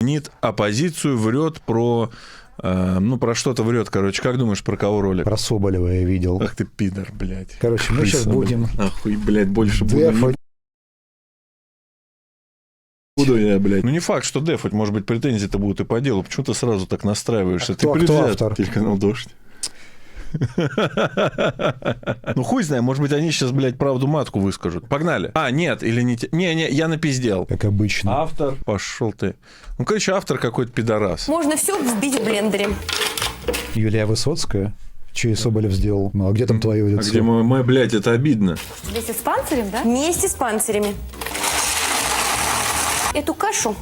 гонит оппозицию, врет про... про что-то врет, короче. Как думаешь, про кого ролик? Про Соболева я видел. Ах ты пидор, блядь. Короче, мы сейчас будем... Охуй, блядь, больше буду я, блядь. Ну, не факт, что дефать, может быть, претензии-то будут и по делу. Почему ты сразу так настраиваешься? Кто автор? Телеканал «Дождь». Ну, хуй знаю, может быть, они сейчас, блядь, правду матку выскажут. Погнали. Нет, или не... Не, я напиздел. Как обычно. Автор. Пошел ты. Ну, короче, автор какой-то пидорас. Можно все взбить в блендере. Юлия Высоцкая. Чей Соболев сделал? Ну, а где там твое лицо? А где мой, блядь, это обидно. Вместе с панцирем, да? Вместе с панцирями. Эту кашу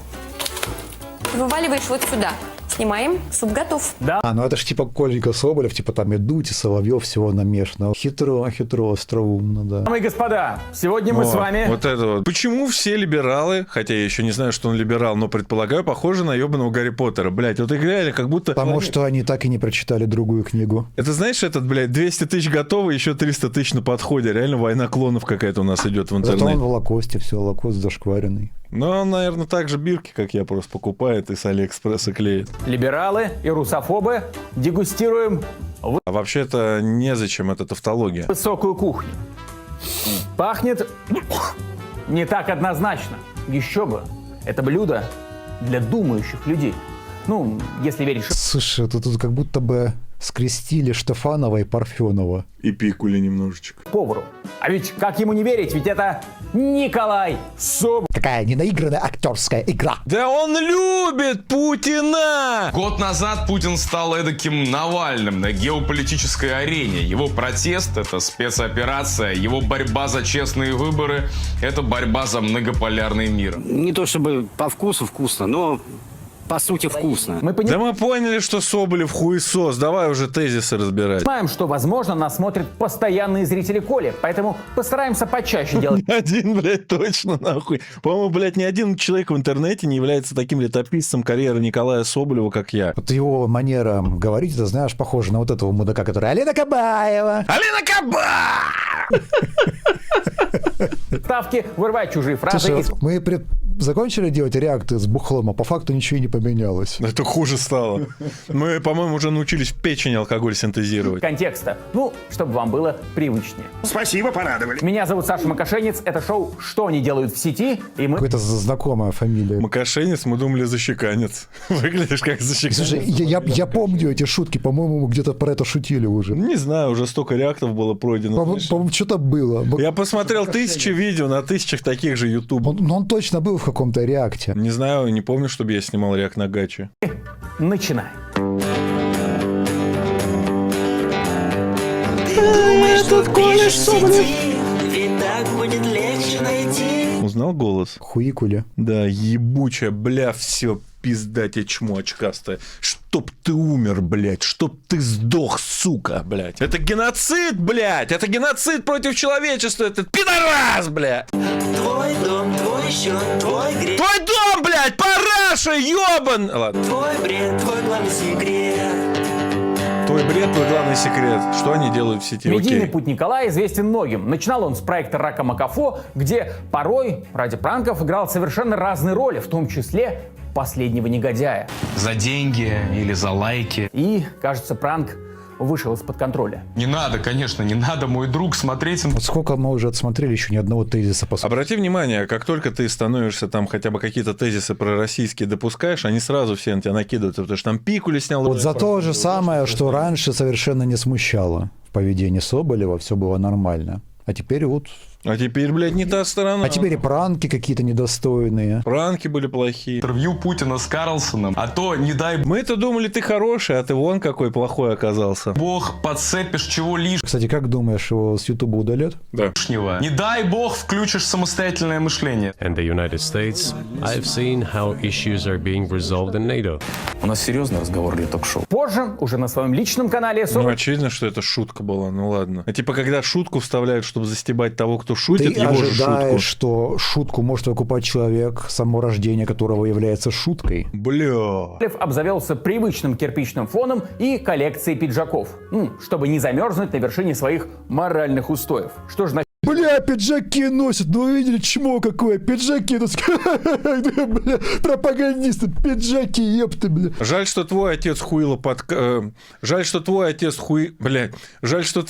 вываливаешь вот сюда. Снимаем, суп готов. Да. Ну это ж типа Коленька Соболев, типа там и Дудь, и Соловьев, всего намешано. Хитро, остроумно, да. Дамы и господа, сегодня мы с вами... Вот это вот. Почему все либералы, хотя я еще не знаю, что он либерал, но предполагаю, похожи на ебаного Гарри Поттера. Блядь, вот играли как будто... Потому что они так и не прочитали другую книгу. Это знаешь, этот, блядь, 200 тысяч готовы, еще 300 тысяч на подходе. Реально война клонов какая-то у нас идет в интернете. Зато он в лакосте, все, лакост зашкваренный. Ну, он, наверное, так же бирки, как я, просто покупает и с Алиэкспресса клеит. Либералы и русофобы дегустируем А вообще-то незачем, это тавтология. высокую кухню. Пахнет не так однозначно. Еще бы. Это блюдо для думающих людей. Ну, если верить Слушай, тут как будто бы скрестили Штефанова и Парфенова. И пикули немножечко. повару. А ведь как ему не верить, ведь это Николай Соболев. Какая ненаигранная актерская игра. Да он любит Путина! Год назад Путин стал эдаким Навальным на геополитической арене. Его протест – это спецоперация, его борьба за честные выборы – это борьба за многополярный мир. Не то чтобы по вкусу вкусно, но по сути вкусно. Да мы поняли, что Соболев хуесос. Давай уже тезисы разбирать. Понимаем, что, возможно, нас смотрят постоянные зрители Коли, поэтому постараемся почаще делать Один, блядь, точно, нахуй. По-моему, блядь, ни один человек в интернете не является таким летописцем карьеры Николая Соболева, как я. Вот его манера говорить, ты знаешь, похоже на вот этого мудака, который Алина Кабаева. Алина Кабаева! ставки, вырывать чужие фразы. Слушай, из вот мы закончили делать реакты с бухлом, а по факту ничего и не поменялось. Это хуже стало. Мы, по-моему, уже научились в печени алкоголь синтезировать. контекста. Ну, чтобы вам было привычнее. Спасибо, порадовали. Меня зовут Саша Макашенец. Это шоу «Что они делают в сети?» И мы... Какая-то знакомая фамилия. Макашенец, мы думали, защеканец. Выглядишь как защеканец. Слушай, я помню эти шутки, по-моему, мы где-то про это шутили уже. Не знаю, уже столько реактов было пройдено. По-моему, что-то было. Я посмотрел 1000 видео на 1000 таких же YouTube. Он точно был в каком-то реакте. Не знаю, не помню, чтобы я снимал реакт на гаче. Начинаем. Узнал голос? Хуикули. Да, ебучая, бля, все, пизда тебе чмо очкастая. Чтоб ты умер, блядь, чтоб ты сдох, сука, блядь. Это геноцид, блядь, это геноцид против человечества, это пидорас, блядь. Твой дом, твой счет, твой грех. Твой дом, блядь, параша, ёбан. Ладно. Твой бред, твой главный секрет. Твой бред, твой главный секрет. Что они делают в сети? Медийный Окей. путь Николая известен многим. Начинал он с проекта «Рака Макафо», где порой ради пранков играл совершенно разные роли, в том числе последнего негодяя. За деньги или за лайки. И, кажется, пранк вышел из-под контроля. Не надо, конечно, не надо, мой друг, смотреть. Вот сколько мы уже отсмотрели, еще ни одного тезиса по сути. Обрати внимание, как только ты становишься там хотя бы какие-то тезисы пророссийские допускаешь, они сразу все на тебя накидываются, потому что там Пикули снял. Вот за то же самое, что раньше совершенно не смущало в поведении Соболева, все было нормально. А теперь вот... А теперь, блядь, не та сторона. А теперь и пранки какие-то недостойные. Пранки были плохие. Интервью Путина с Карлсоном, а то, не дай Мы-то думали, ты хороший, а ты вон какой плохой оказался. бог, подцепишь чего Кстати, как думаешь, его с Ютуба удалят? Да. лишнего. Не дай бог, включишь самостоятельное мышление. In the United States, I've seen how issues are being resolved in NATO. У нас серьезный разговор для ток-шоу. Позже, уже на своем личном канале, Ну, Соболев очевидно, что это шутка была, ну ладно. А типа, когда шутку вставляют, чтобы застебать того, кто шутит, Ты его же шутку. ожидаешь, что шутку может выкупать человек, само рождение которого является шуткой. Бля. обзавелся привычным кирпичным фоном и коллекцией пиджаков, чтобы не замерзнуть на вершине своих моральных устоев. Что же Бля, пиджаки носят, ну вы видели, чмо какое, пиджаки носят. Бля, пропагандисты, пиджаки, епты, бля. Жаль, что твой отец хуило под... Жаль, что твой отец Блядь, жаль, что...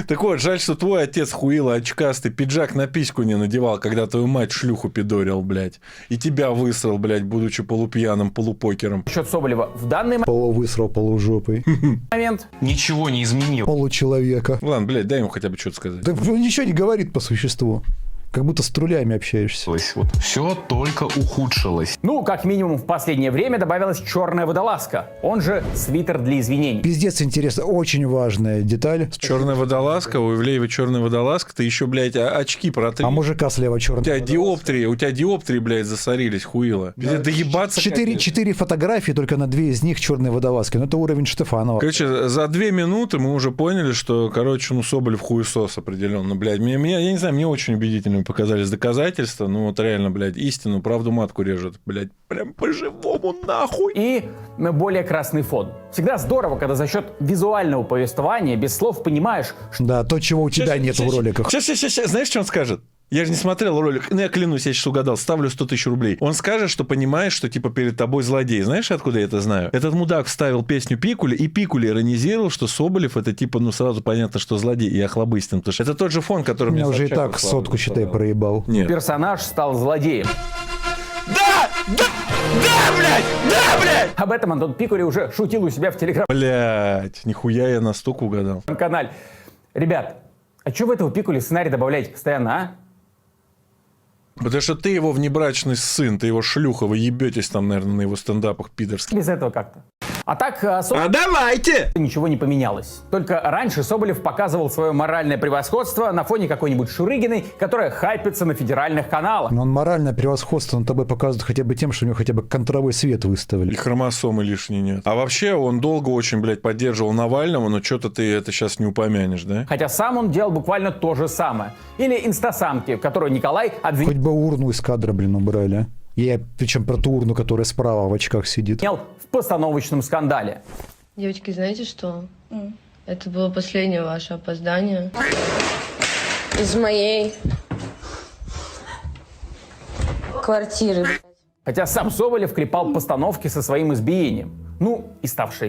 Так вот, жаль, что твой отец хуило очкастый пиджак на письку не надевал, когда твою мать шлюху пидорил, блядь. И тебя высрал, блядь, будучи полупьяным, полупокером. Счет Соболева в данный Полувысрал, полужопый. момент Ничего не изменил. Получеловека. Ладно, блядь, дай ему хотя бы что-то сказать. Да он ничего не говорит по существу. Как будто с трулями общаешься. Вот все только ухудшилось. Ну, как минимум, в последнее время добавилась черная водолазка, он же свитер для извинений. Пиздец интересно, очень важная деталь. Черная водолазка, у Ивлеева черная водолазка, ты еще, блядь, очки протри. А мужика слева У черный. тебя диоптрии, блядь, засорились, хуило. Доебаться. Четыре фотографии, только на 2 из них черные водолазки. Ну, это уровень Штефанова. Короче, за 2 минуты мы уже поняли, что, короче, ну, Соболев хуесос определенно, блядь. Меня, я не знаю, мне очень убедительными показались доказательства. Ну, вот реально, блядь, истину, правду матку режет, блядь, прям по-живому нахуй. И более красный фон. Всегда здорово, когда за счет визуального повествования без слов понимаешь, что Да, то, чего у тебя нет в роликах. Сейчас, знаешь, что он скажет? Я же не смотрел ролик. Ну, я клянусь, я сейчас угадал. Ставлю 100 тысяч рублей. Он скажет, что понимаешь, что, типа, перед тобой злодей. Знаешь, откуда я это знаю? Этот мудак вставил песню Пикули, и Пикули иронизировал, что Соболев это, типа, ну, сразу понятно, что злодей и Охлобыстин. Потому что это тот же фон, который У меня мне уже и Собчак так славу сотку, считай, вставлял. проебал. Нет. персонаж стал злодеем. Блядь! Об этом Антон Пикули уже шутил у себя в Блядь, нихуя я настолько угадал. телеграм-канале. Ребят, а что в этого Пикули сценарий добавляете постоянно, а? Потому что ты его внебрачный сын, ты его шлюха, вы ебетесь там, наверное, на его стендапах пидорских. Без этого как-то. А так особо давайте! ничего не поменялось. Только раньше Соболев показывал свое моральное превосходство на фоне какой-нибудь Шурыгиной, которая хайпится на федеральных каналах. Но он моральное превосходство над тобой показывает хотя бы тем, что у него хотя бы контровой свет И выставили. хромосомы лишние нет. А вообще он долго очень, блядь, поддерживал Навального, но что-то ты это сейчас не упомянешь, да? Хотя сам он делал буквально то же самое. Или инстасамки, которую Николай обвинял Хоть бы урну из кадра, блин, убрали. Я причем про ту урну, которая справа в очках сидит. в постановочном скандале. Девочки, знаете что? Это было последнее ваше опоздание. Из моей квартиры. Хотя сам Соболев клепал постановки со своим избиением. Ну, и ставшей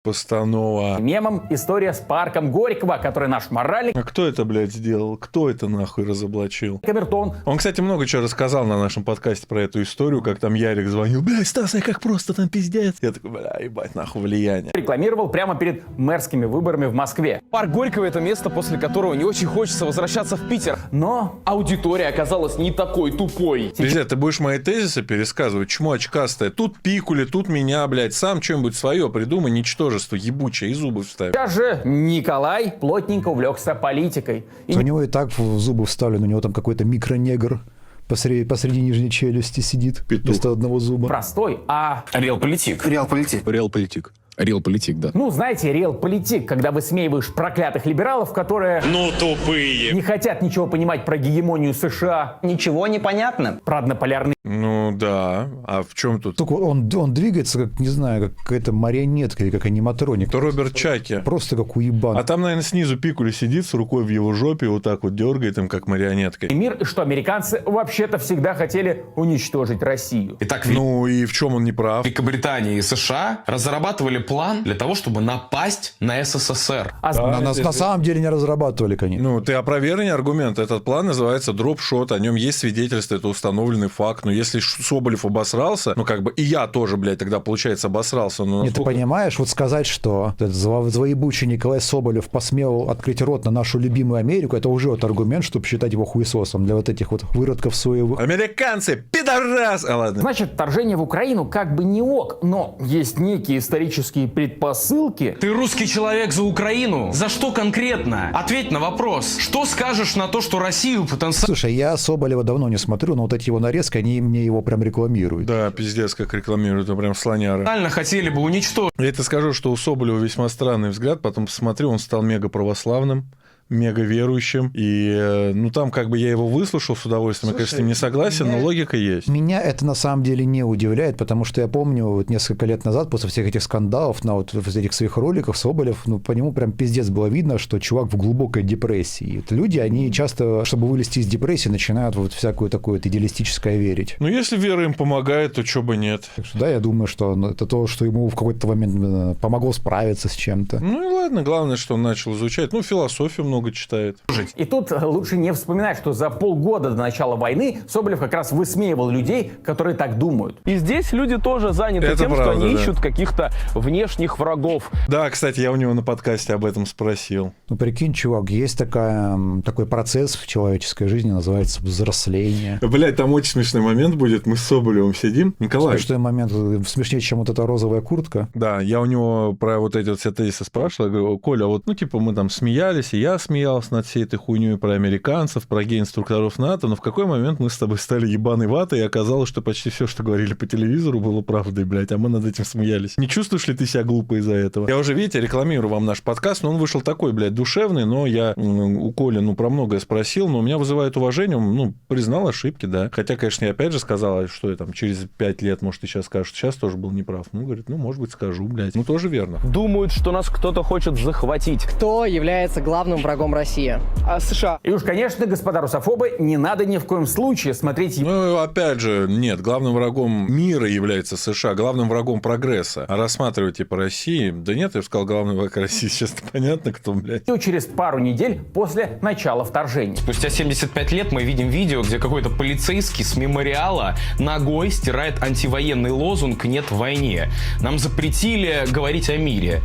Постанова. мемом история с парком Горького, который наш моральный А кто это, блядь, сделал? Кто это нахуй разоблачил? камертон Он, кстати, много чего рассказал на нашем подкасте про эту историю, как там Ярик звонил. Бля, Стас, а как просто там пиздец? Я такой, бля, ебать, нахуй влияние. рекламировал прямо перед мэрскими выборами в Москве. Парк Горького – это место, после которого не очень хочется возвращаться в Питер. Но Аудитория оказалась не такой тупой. Пиздец, ты будешь мои тезисы пересказывать? Чмо очкастое. Тут Пикули, тут меня, блядь. Сам что-нибудь свое придумай, ничтожество ебучее, и зубы вставь. сейчас же Николай плотненько увлекся политикой. И У него и так в зубы вставлен, у него там какой-то микронегр посреди нижней челюсти сидит. Петух. Вместо одного зуба. простой, а, Реалполитик. Реалполитик. Реалполитик, да. ну, знаете, реал-политик, когда высмеиваешь проклятых либералов, которые не хотят ничего понимать про гегемонию США, Ничего не понятно. про однополярный Ну да. А в чем тут? Только он двигается, как, не знаю, как какая-то марионетка или как аниматроник. То Роберт Чаки. Просто как уебан. А там, наверное, снизу Пикули сидит с рукой в его жопе, вот так вот дергает им, как марионеткой. мир, и что американцы вообще-то всегда хотели уничтожить Россию. Итак, Ну и в чем он не прав? Великобритания и США разрабатывали план для того, чтобы напасть на СССР. А На самом деле не разрабатывали, конечно. Ну, ты опровергни аргумент. Этот план называется дропшот. О нем есть свидетельство, это установленный факт. Но если Соболев обосрался, ну, как бы и я тоже, блядь, тогда, получается, обосрался. Но Нет, ты насколько- понимаешь, вот сказать, что этот злоебучий Николай Соболев посмел открыть рот на нашу любимую Америку, это уже вот аргумент, чтобы считать его хуесосом для вот этих вот выродков своего. Американцы, пидорас! А ладно. значит, вторжение в Украину как бы не ок, но есть некие исторические предпосылки. Ты русский человек за Украину? За что конкретно? Ответь на вопрос. Что скажешь на то, что Россию потенциально... Слушай, я Соболева давно не смотрю, но вот эти его нарезки, они мне его прям рекламируют. Да, пиздец, как рекламируют, это прям слоняры. хотели бы уничтожить? Я это скажу, что у Соболева весьма странный взгляд, потом посмотрю, он стал мега православным, мега верующим. И, ну, там как бы я его выслушал с удовольствием. Я, конечно, с ним не согласен, но логика есть. Меня это на самом деле не удивляет, потому что я помню, вот несколько лет назад, после всех этих скандалов, на вот этих своих роликах Соболев, ну, по нему прям пиздец было видно, что чувак в глубокой депрессии. И вот люди, они часто, чтобы вылезти из депрессии, начинают вот всякую такую вот идеалистическое верить. Ну, если вера им помогает, то чё бы нет. Так что, да, я думаю, что это то, что ему в какой-то момент помогло справиться с чем-то. Ну и ладно, главное, что он начал изучать. Ну, философию много читает. И тут лучше не вспоминать, что за полгода до начала войны Соболев как раз высмеивал людей, которые так думают. И здесь люди тоже заняты Это тем, правда, что они да. ищут каких-то внешних врагов. Да, кстати, я у него на подкасте об этом спросил. Ну, прикинь, чувак, есть такой процесс в человеческой жизни, называется взросление. Блядь, там очень смешной момент будет. Мы с Соболевым сидим. Николай. Смешной момент, смешнее, чем вот эта розовая куртка. Да, я у него про вот эти вот все тезисы спрашивал. Я говорю: Коля, вот, ну, типа, мы там смеялись, и я смеялся над всей этой хуйней про американцев, про гей-инструкторов НАТО, но в какой момент мы с тобой стали ебаной ватой, и оказалось, что почти все, что говорили по телевизору, было правдой, блядь, а мы над этим смеялись. Не чувствуешь ли ты себя глупо из-за этого? Я уже, видите, рекламирую вам наш подкаст, но он вышел такой, блядь, душевный, но я у Коли, ну, про многое спросил, но у меня вызывает уважение, он, ну, признал ошибки, да. Хотя, конечно, я опять же сказал, что я там через 5 лет, может, ты сейчас скажешь, сейчас тоже был неправ. Ну, говорит, ну, может быть, скажу, блядь. Ну, тоже верно. Думают, что нас кто-то хочет захватить. Кто является главным врагом России? США. И уж, конечно, господа русофобы, не надо ни в коем случае смотреть... Ну, опять же, нет, главным врагом мира является США, главным врагом прогресса. А рассматривать, типа, России, да нет, я бы сказал, главный враг России, сейчас понятно, кто, блядь. через пару недель после начала вторжения. Спустя 75 лет мы видим видео, где какой-то полицейский с мемориала ногой стирает антивоенный лозунг «Нет войне». Нам запретили говорить о мире.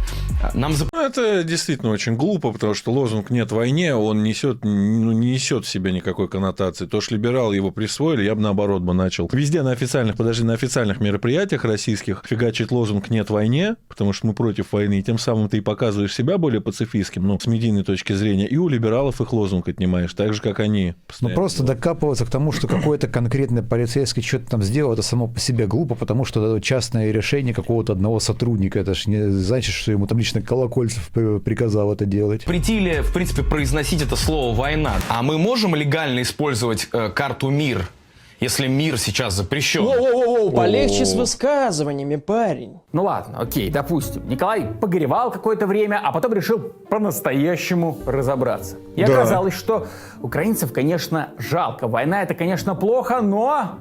Это действительно очень глупо, потому что лозунг «Нет войне», он несет, ну, не несет в себе никакой коннотации. То, что либералы его присвоили, я бы наоборот бы начал. Везде на официальных мероприятиях российских фигачит лозунг «Нет войне», потому что мы против войны, и тем самым ты и показываешь себя более пацифистским, ну, с медийной точки зрения, и у либералов их лозунг отнимаешь, так же, как они. Ну, просто докапываться к тому, что какой-то конкретный полицейский что-то там сделал, это само по себе глупо, потому что это частное решение какого-то одного сотрудника. Это же не значит, что ему там лично Колокольцев приказал это делать. Запретили, в принципе, произносить это слово «война». А мы можем легально использовать карту «Мир», если мир сейчас запрещен? Воу-воу-воу, полегче с высказываниями, парень. Ну ладно, окей, допустим. Николай погоревал какое-то время, а потом решил по-настоящему разобраться. И оказалось, что украинцев, конечно, жалко. Война — это, конечно, плохо, но...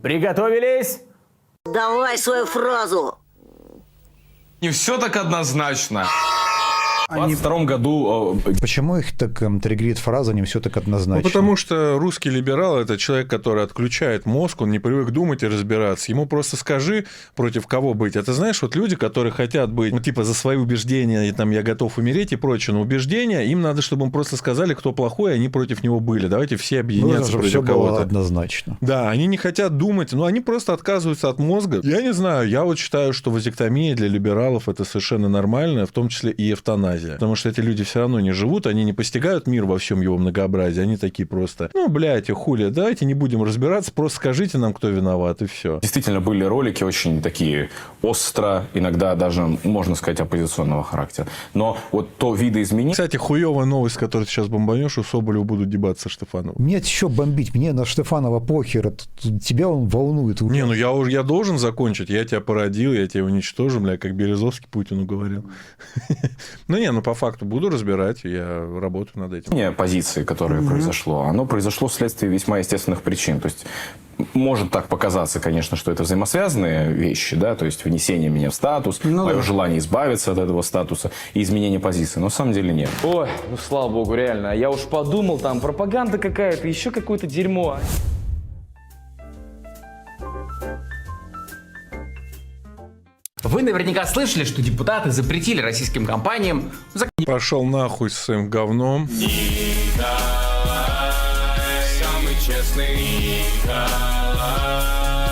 Приготовились? Давай свою фразу. Не все так однозначно. В 22 году... Почему их так триггерит фраза «не все так однозначно»? Ну, потому что русский либерал – это человек, который отключает мозг, он не привык думать и разбираться. Ему просто скажи, против кого быть. Это, знаешь, вот люди, которые хотят быть, ну, типа, за свои убеждения, и, там, я готов умереть и прочее, но убеждения, им надо, чтобы им просто сказали, кто плохой, и они против него были. Давайте все объединяться против все кого-то. было однозначно. Да, они не хотят думать, но они просто отказываются от мозга. Я не знаю, я вот считаю, что вазэктомия для либералов – это совершенно нормально, в том числе и эвтаназия. Потому что эти люди все равно не живут, они не постигают мир во всем его многообразии, они такие просто, ну, блядь, хули, давайте не будем разбираться, просто скажите нам, кто виноват, и все. Действительно, были ролики очень такие остро, иногда даже, можно сказать, оппозиционного характера. Но вот то видоизменение... Кстати, хуевая новость, которую ты сейчас бомбанешь, у Соболева будут дебаты со Штефановым. Нет, еще бомбить, мне на Штефанова похер, тебя он волнует. Не, ну я должен закончить, я тебя породил, я тебя уничтожу, бля, как Березовский Путину говорил. Ну не, ну по факту буду разбирать, я работаю над этим. Позиции, которое произошло, оно произошло вследствие весьма естественных причин. То есть может так показаться, конечно, что это взаимосвязанные вещи, да, то есть внесение меня в статус, мое желание избавиться от этого статуса и изменение позиции, но на самом деле нет. Ой, ну слава богу, реально. Я уж подумал, там пропаганда какая-то, еще какое-то дерьмо. Вы наверняка слышали, что депутаты запретили российским компаниям... Пошел нахуй с своим говном. Самый честный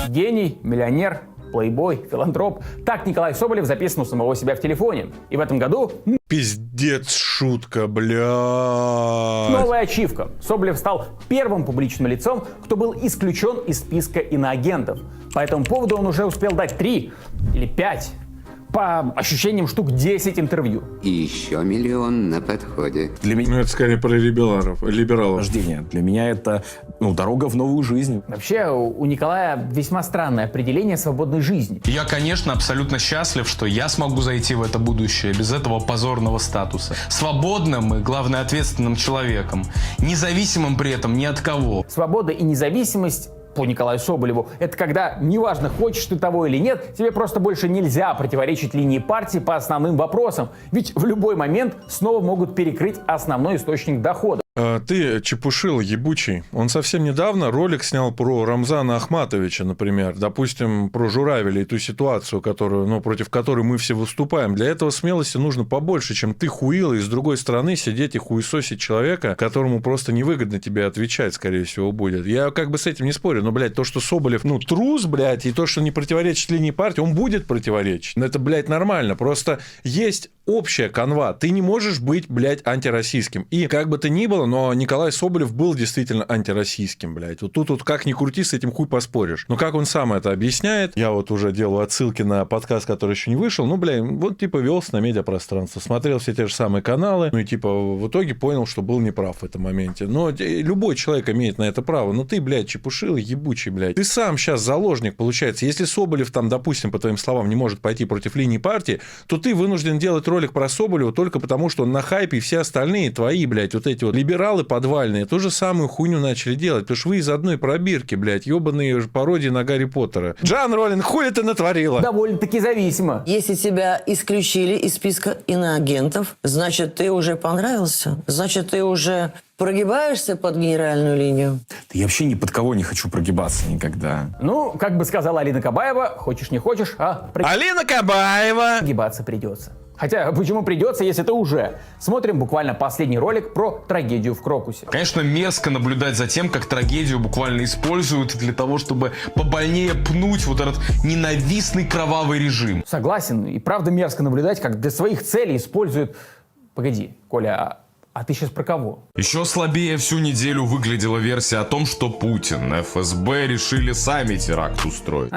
Гений, миллионер, плейбой, филантроп. Так Николай Соболев записан у самого себя в телефоне. И в этом году... Пиздец, шутка, блядь. Новая ачивка. Соболев стал первым публичным лицом, кто был исключен из списка иноагентов. По этому поводу он уже успел дать 3 или 5 по ощущениям штук 10 интервью. И еще миллион на подходе. Для меня Ну, это скорее про либералов. рождение. Для меня это дорога в новую жизнь. Вообще, у Николая весьма странное определение свободной жизни. Я, конечно, абсолютно счастлив, что я смогу зайти в это будущее без этого позорного статуса. Свободным и, главное, ответственным человеком. Независимым при этом ни от кого. Свобода и независимость по Николаю Соболеву — это когда, неважно, хочешь ты того или нет, тебе просто больше нельзя противоречить линии партии по основным вопросам. Ведь в любой момент снова могут перекрыть основной источник дохода. Ты чепушил ебучий. Он совсем недавно ролик снял про Рамзана Ахматовича, например. Допустим, про Журавеля и ту ситуацию, против которой мы все выступаем. Для этого смелости нужно побольше, чем ты хуила, и с другой стороны сидеть и хуесосить человека, которому просто невыгодно тебе отвечать, скорее всего, будет. Я как бы с этим не спорю, но, блядь, то, что Соболев, трус, блядь, и то, что не противоречит линии партии, он будет противоречить. Но это, блядь, нормально. Просто есть общая канва. Ты не можешь быть, блядь, антироссийским. И как бы то ни было, но Николай Соболев был действительно антироссийским, блядь. Вот тут как ни крути, с этим хуй поспоришь. Но как он сам это объясняет, я вот уже делаю отсылки на подкаст, который еще не вышел, велся на медиапространство, смотрел все те же самые каналы, в итоге понял, что был неправ в этом моменте. Но любой человек имеет на это право. Но ты, блядь, чепушил, ебучий, блядь. Ты сам сейчас заложник, получается. Если Соболев там, допустим, по твоим словам, не может пойти против линии партии, то ты вынужден делать ролик про Соболева только потому, что он на хайпе, и все остальные твои, блядь, вот эти вот либералы подвальные ту же самую хуйню начали делать, потому что вы из одной пробирки, блядь, ебаные пародии на Гарри Поттера. Джан Роллинг, хули ты натворила? Довольно-таки зависимо. Если тебя исключили из списка иноагентов, значит, ты уже понравился? Значит, ты уже прогибаешься под генеральную линию? Я вообще ни под кого не хочу прогибаться никогда. Как бы сказала Алина Кабаева, хочешь не хочешь, Алина Кабаева! прогибаться придется. Хотя, почему придется, если ты уже? Смотрим буквально последний ролик про трагедию в Крокусе. Конечно, мерзко наблюдать за тем, как трагедию буквально используют для того, чтобы побольнее пнуть вот этот ненавистный кровавый режим. Согласен, и правда мерзко наблюдать, как для своих целей используют... Погоди, Коля, а ты сейчас про кого? Еще слабее всю неделю выглядела версия о том, что Путин, ФСБ решили сами теракт устроить.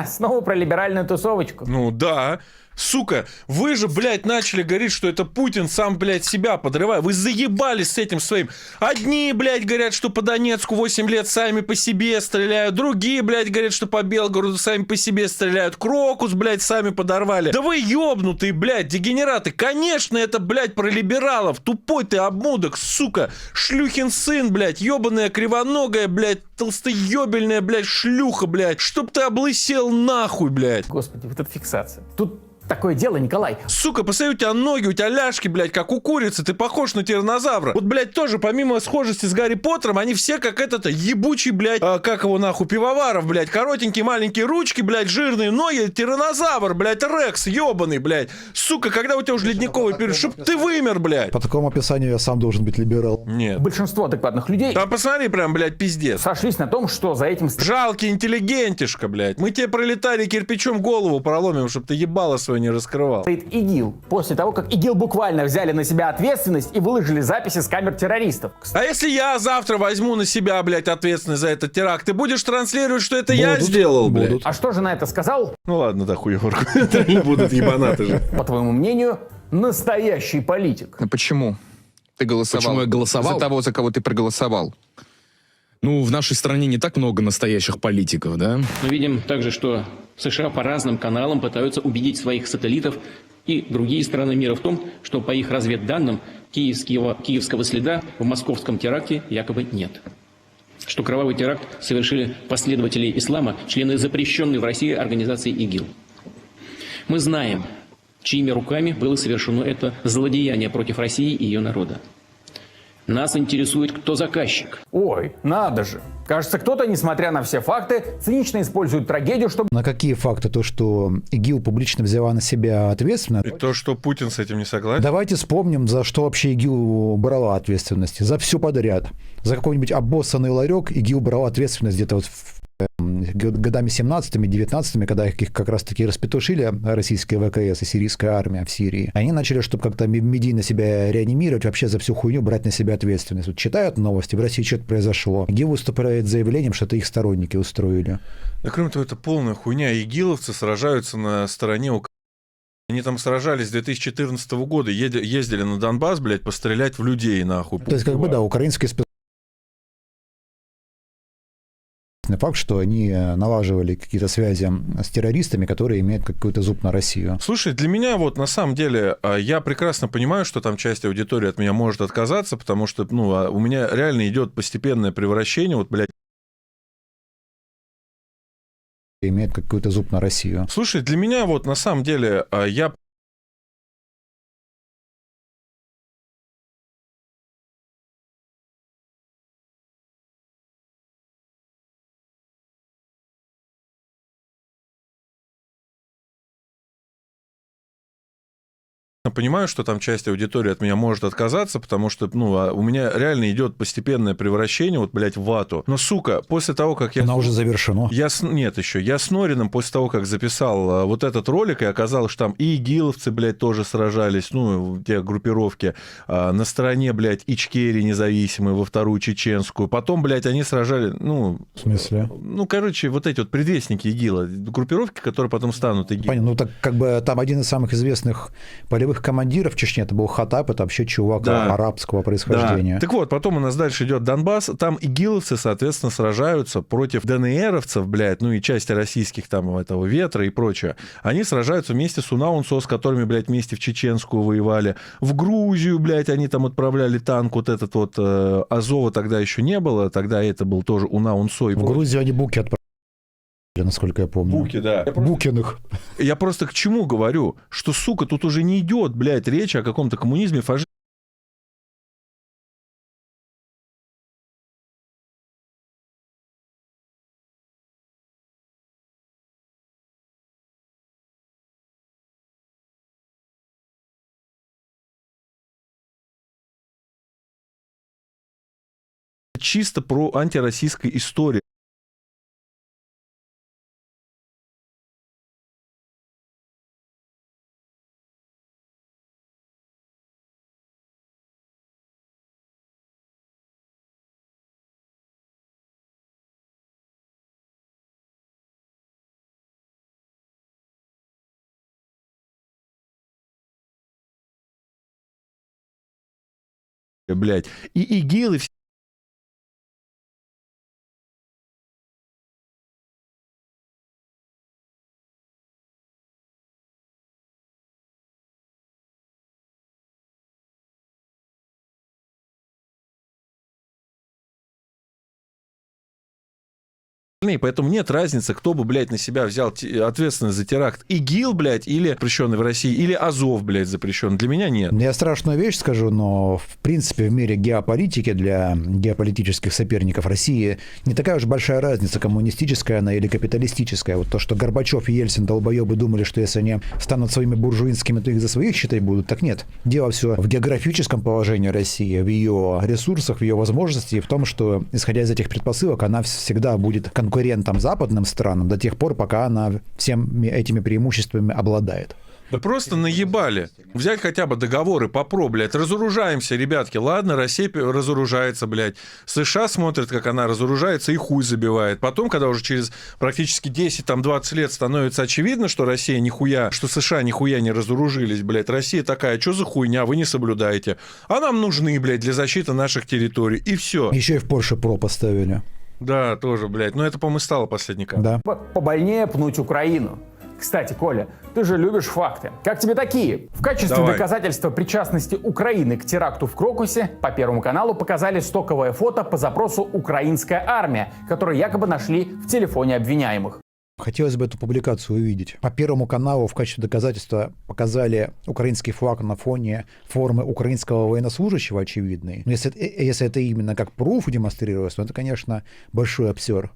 Снова про либеральную тусовочку. Да. Сука, вы же, блядь, начали говорить, что это Путин сам, блядь, себя подрывает. Вы заебались с этим своим. Одни, блядь, говорят, что по Донецку 8 лет сами по себе стреляют. Другие, блядь, говорят, что по Белгороду сами по себе стреляют. Крокус, блядь, сами подорвали. Да вы ёбнутые, блядь, дегенераты. Конечно, это, блядь, про либералов. Тупой ты обмудок, сука. Шлюхин сын, блядь, ёбаная кривоногая, блядь, толстоёбельная, блядь, шлюха, блядь. Чтоб ты облысел нахуй, блядь. Господи, вот эта фиксация. Тут такое дело, Николай. Сука, посмотри, у тебя ноги, у тебя ляжки, блядь, как у курицы, ты похож на тираннозавра. Вот, блядь, тоже, помимо схожести с Гарри Поттером, они все как этот ебучий, блядь, как его нахуй, Пивоваров, блядь, коротенькие маленькие ручки, блядь, жирные ноги, тираннозавр, блядь, Рекс, ебаный, блядь. Сука, когда у тебя уже ледниковый период, чтоб ты вымер, блядь. По такому описанию я сам должен быть либерал. Нет. Большинство адекватных людей Там посмотри, прям, блядь, пиздец. сошлись на том, что за этим Жалкий интеллигентишка, блядь. Мы тебе пролетарий кирпичом голову проломим, чтобы ты ебало свое не раскрывал. стоит ИГИЛ, после того, как ИГИЛ буквально взяли на себя ответственность и выложили записи с камер террористов. А если я завтра возьму на себя, блядь, ответственность за этот теракт, ты будешь транслировать, что это я сделал, блядь? А что же на это сказал? Ну ладно, да хуёварку. Не будут ебанаты же. По твоему мнению, настоящий политик. Почему? Ты голосовал? Почему я голосовал? За того, за кого ты проголосовал. Ну, в нашей стране не так много настоящих политиков, да? Мы видим также, что США по разным каналам пытаются убедить своих сателлитов и другие страны мира в том, что по их разведданным киевского следа в московском теракте якобы нет. Что кровавый теракт совершили последователи ислама, члены запрещенной в России организации ИГИЛ. Мы знаем, чьими руками было совершено это злодеяние против России и ее народа. Нас интересует, кто заказчик. Ой, надо же. Кажется, кто-то, несмотря на все факты, цинично использует трагедию, чтобы... На какие факты? То, что ИГИЛ публично взяла на себя ответственность? И то, что Путин с этим не согласен? Давайте вспомним, за что вообще ИГИЛ брала ответственность. За все подряд. За какой-нибудь обоссанный ларек ИГИЛ брала ответственность где-то вот годами 17-ми, 19-ми, когда их как раз-таки распетушили российская ВКС и сирийская армия в Сирии. Они начали, чтобы как-то медийно себя реанимировать, вообще за всю хуйню брать на себя ответственность. Вот читают новости, в России что-то произошло. ИГИЛ выступает с заявлением, что это их сторонники устроили. Да кроме того, это полная хуйня. Игиловцы сражаются на стороне Они там сражались с 2014 года, ездили на Донбасс, блядь, пострелять в людей, нахуй. То есть, как бы, да, украинские факт, что они налаживали какие-то связи с террористами, которые имеют какой-то зуб на Россию. Слушай, для меня вот на самом деле, я прекрасно понимаю, что там часть аудитории от меня может отказаться, потому что, у меня реально идет постепенное превращение, вот, блядь. Имеет какой-то зуб на Россию. Слушай, для меня вот на самом деле, я... понимаю, что там часть аудитории от меня может отказаться, потому что, у меня реально идет постепенное превращение, вот, блядь, в вату. Но, сука, после того, как я... Оно уже завершено. Нет еще. Я с Нориным после того, как записал вот этот ролик, и оказалось, что там и игиловцы, блядь, тоже сражались, те группировки, на стороне, блядь, Ичкерии независимые во вторую чеченскую. Потом, блядь, они сражали, В смысле? Короче, вот эти вот предвестники ИГИЛа, группировки, которые потом станут ИГИЛ. Понятно. Так как бы там один из самых известных полевых командиров в Чечне, это был Хатаб, это вообще чувак арабского происхождения. Да. Так вот, потом у нас дальше идет Донбасс, там игиловцы, соответственно, сражаются против ДНРовцев, блядь, и части российских там этого Ветра и прочее. Они сражаются вместе с УНАУНСО, с которыми, блядь, вместе в Чеченскую воевали. В Грузию, блядь, они там отправляли танк, вот этот вот Азова тогда еще не было, тогда это был тоже УНАУНСО. В Грузию они буки отправляли, насколько я помню. Буки, да. Букиных. Я просто к чему говорю? Что, сука, тут уже не идет, блядь, речь о каком-то коммунизме, фашизме. Чисто про антироссийской истории. Блядь. И ИГИЛ, и все. Поэтому нет разницы, кто бы, блядь, на себя взял ответственность за теракт. ИГИЛ, блядь, или запрещенный в России, или Азов, блядь, запрещенный. Для меня нет. Я страшную вещь скажу, но в принципе в мире геополитики для геополитических соперников России не такая уж большая разница, коммунистическая она или капиталистическая. Вот то, что Горбачев и Ельцин, долбоебы, думали, что если они станут своими буржуинскими, то их за своих считать будут, так нет. Дело все в географическом положении России, в ее ресурсах, в ее возможностях, и в том, что, исходя из этих предпосылок, она всегда будет конкурентом западным странам до тех пор, пока она всеми этими преимуществами обладает. Да просто наебали. Взять хотя бы договоры по ПРО, блядь. Разоружаемся, ребятки. Ладно, Россия разоружается, блядь. США смотрят, как она разоружается и хуй забивает. Потом, когда уже через практически 10-20 лет становится очевидно, что Россия нихуя, что США нихуя не разоружились, блядь. Россия такая, что за хуйня, вы не соблюдаете. А нам нужны, блядь, для защиты наших территорий. И все. Еще и в Польше ПРО поставили. Да, тоже, блядь. Но это, по-моему, стало последний кадр. Да. Побольнее пнуть Украину. Кстати, Коля, ты же любишь факты. Как тебе такие? В качестве Давай. доказательства причастности Украины к теракту в Крокусе по Первому каналу показали стоковое фото по запросу «Украинская армия», которое якобы нашли в телефоне обвиняемых. Хотелось бы эту публикацию увидеть. По Первому каналу в качестве доказательства показали украинский флаг на фоне формы украинского военнослужащего, очевидный. Но если это именно как пруф демонстрировалось, то это, конечно, большой обсер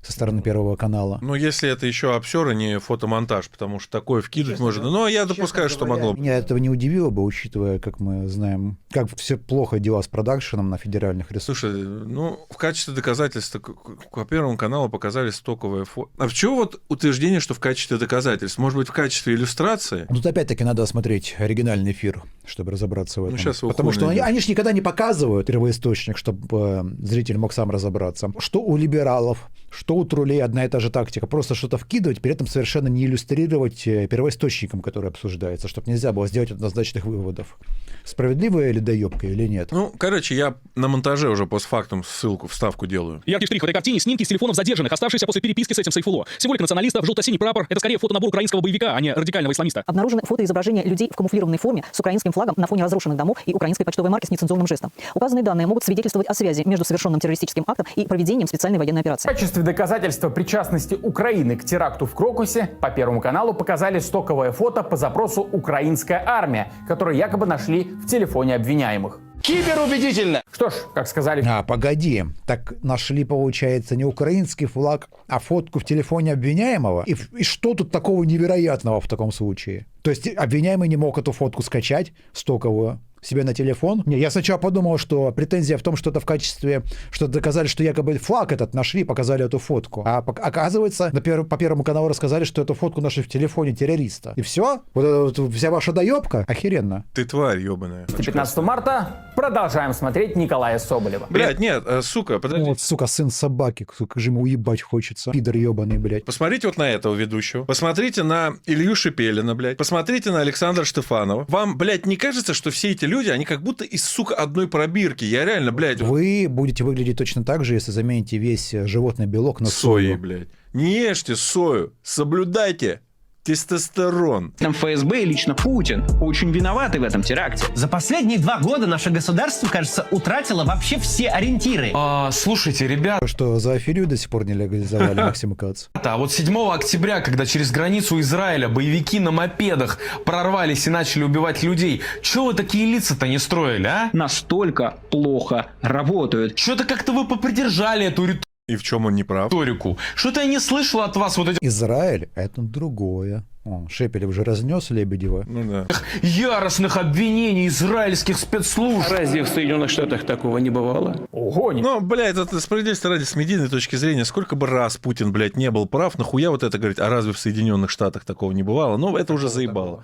со стороны Первого канала. Ну, если это еще обсер, а не фотомонтаж, потому что такое вкидывать можно. Но я допускаю, что могло бы. Меня этого не удивило бы, учитывая, как мы знаем, как все плохо дела с продакшеном на федеральных ресурсах. Слушай, в качестве доказательства по Первому каналу показали стоковое фото. А в чем вот утверждение, что в качестве доказательств? Может быть, в качестве иллюстрации? Тут опять-таки надо смотреть оригинальный эфир, чтобы разобраться в этом. Сейчас потому что они же никогда не показывают первоисточник, чтобы зритель мог сам разобраться. Что у либералов, что у троллей одна и та же тактика. Просто что-то вкидывать, при этом совершенно не иллюстрировать первоисточником, который обсуждается, чтобы нельзя было сделать однозначных выводов. Справедливая ли доебка или нет? Ну, короче, я на монтаже уже постфактум ссылку, вставку делаю. Яркий штрих в этой картине — снимки с телефонов задержанных, оставшиеся после переписки с этим Сайфулло. Символика националистов, желто-синий прапор — это скорее фотонабор украинского боевика, а не радикального исламиста. Обнаружены фотоизображения людей в камуфлированной форме с украинским флагом на фоне разрушенных домов и украинской почтовой марки с нецензурным жестом. Указанные данные могут свидетельствовать о связи между совершенным террористическим актом и проведением специальной военной операции. В качестве доказательства причастности Украины к теракту в Крокусе по Первому каналу показали стоковое фото по запросу «Украинская армия», которое якобы нашли в телефоне обвиняемых. Киберубедительно! Что ж, как сказали... Погоди. Так нашли, получается, не украинский флаг, а фотку в телефоне обвиняемого? И что тут такого невероятного в таком случае? То есть обвиняемый не мог эту фотку скачать стоковую себе на телефон? Не, я сначала подумал, что претензия в том, что это в качестве, что доказали, что якобы флаг этот нашли, показали эту фотку. А оказывается, по Первому каналу рассказали, что эту фотку нашли в телефоне террориста. И все? Вот вся ваша доебка? Охеренно. Ты тварь ебаная. 15 марта продолжаем смотреть Николая Соболева. Блядь, нет, сука, подожди. Вот, сука, сын собаки, сука, же ему уебать хочется. Пидор ебаный, блядь. Посмотрите вот на этого ведущего. Посмотрите на Илью Шипелина, блядь. Посмотрите на Александра Штефанова. Вам, блядь, не кажется, что все эти люди, они как будто из, сука, одной пробирки? Я реально, блядь... Вы будете выглядеть точно так же, если замените весь животный белок на соей, сою. блядь. Не ешьте сою, соблюдайте тестостерон. ФСБ и лично Путин очень виноваты в этом теракте. За последние 2 года наше государство, кажется, утратило вообще все ориентиры. Слушайте, ребят... Что, за аферию до сих пор не легализовали Максима Кац? А вот 7 октября, когда через границу Израиля боевики на мопедах прорвались и начали убивать людей, чего вы такие лица-то не строили, а? Настолько плохо работают. Что-то как-то вы попридержали эту И в чем он не прав? риторику. Что-то я не слышал от вас вот этих Израиль — это другое. Шепелев уже разнес Лебедева. Ну да. яростных обвинений израильских спецслужб. Разве в Соединенных Штатах такого не бывало? Ого, Ну, блядь, это справедливости ради, с медийной точки зрения, сколько бы раз Путин, блядь, не был прав, нахуя вот это говорить, а разве в Соединенных Штатах такого не бывало? Ну, это уже заебало.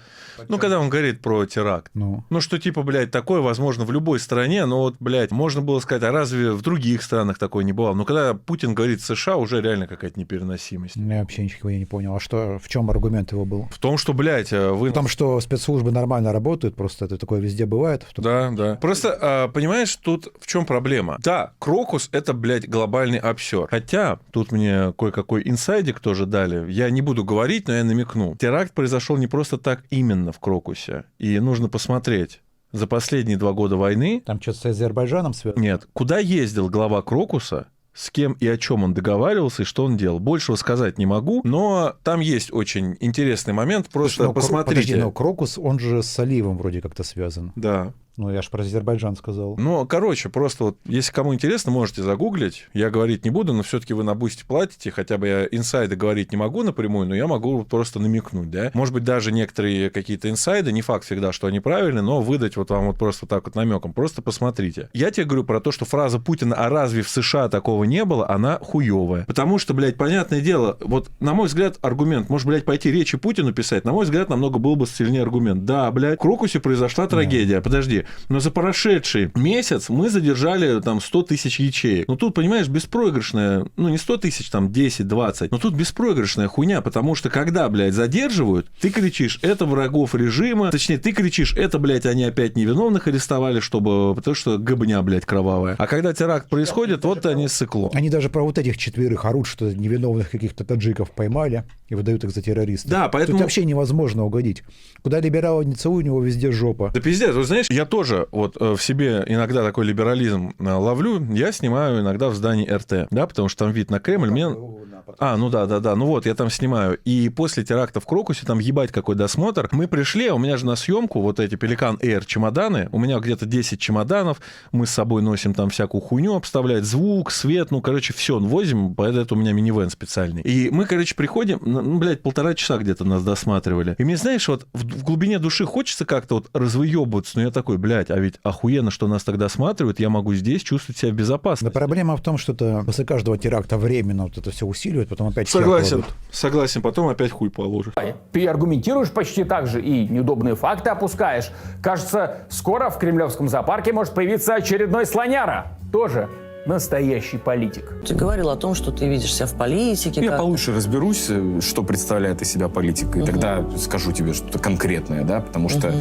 Ну, когда он говорит про теракт. Ну, что типа, блядь, такое возможно в любой стране, но вот, блядь, можно было сказать, а разве в других странах такое не бывало? Но когда Путин говорит США, уже реально какая-то непереносимость. Я вообще ничего не понял. А что, в чем аргумент его был? В том, что, блядь, вы... В том, что спецслужбы нормально работают, просто это такое везде бывает. Да, да. Просто, понимаешь, тут в чем проблема? Да, Крокус — это, блядь, глобальный обсер. Хотя, тут мне кое-какой инсайдик тоже дали. Я не буду говорить, но я намекну. Теракт произошел не просто так именно в Крокусе. И нужно посмотреть. За последние 2 года войны... Там что-то с Азербайджаном связано? Нет. Куда ездил глава Крокуса, с кем и о чем он договаривался и что он делал. Большего сказать не могу, но там есть очень интересный момент. Просто посмотрите. Подожди, но Крокус, он же с Алиевым вроде как-то связан. Да. Ну, я же про Азербайджан сказал. Ну, короче, просто вот, если кому интересно, можете загуглить. Я говорить не буду, но все-таки вы на Бусти платите. Хотя бы я инсайды говорить не могу напрямую, но я могу просто намекнуть, да. Может быть, даже некоторые какие-то инсайды, не факт всегда, что они правильные, но выдать вот вам вот просто так вот намеком. Просто посмотрите. Я тебе говорю про то, что фраза Путина «а разве в США такого не было?» она хуевая. Потому что, блядь, понятное дело, вот, на мой взгляд, аргумент, может, блядь, пойти речи Путину писать, на мой взгляд, намного был бы сильнее аргумент. Да, блядь, в Крокусе произошла трагедия. Подожди. Но за прошедший месяц мы задержали там 100 тысяч ячеек. Ну тут, понимаешь, беспроигрышная, ну не 100 тысяч, там 10-20, но тут беспроигрышная хуйня, потому что когда, блядь, задерживают, ты кричишь, это врагов режима, точнее, ты кричишь, это, блядь, они опять невиновных арестовали, потому что гобня, блядь, кровавая. А когда теракт происходит, вот они сыкло. Они даже про вот этих 4 орут, что невиновных каких-то таджиков поймали и выдают их за террористов. Да, поэтому... Тут вообще невозможно угодить. Куда либерала не целуй, у него везде жопа. Да пиздец, вы знаешь, я тоже вот в себе иногда такой либерализм ловлю, я снимаю иногда в здании РТ, да, потому что там вид на Кремль, мне... ну да, ну вот, я там снимаю, и после теракта в Крокусе, там ебать какой досмотр, мы пришли, у меня же на съемку вот эти Pelican Air чемоданы, у меня где-то 10 чемоданов, мы с собой носим там всякую хуйню обставлять, звук, свет, ну, короче, все возим, поэтому у меня минивэн специальный. И мы, короче, приходим, ну, блядь, 1,5 часа где-то нас досматривали. И мне, знаешь, вот в глубине души хочется как-то вот развыебываться, но я такой, блядь, а ведь охуенно, что нас тогда осматривают, я могу здесь чувствовать себя в безопасности. Да проблема в том, что это после каждого теракта временно вот это все усиливает, потом опять... Согласен, потом опять хуй положишь. Ты аргументируешь почти так же и неудобные факты опускаешь. Кажется, скоро в кремлевском зоопарке может появиться очередной слоняра. Тоже настоящий политик. Ты говорил о том, что ты видишь себя в политике. Я как-то. получше разберусь, что представляет из себя политика, и тогда скажу тебе что-то конкретное, да, потому что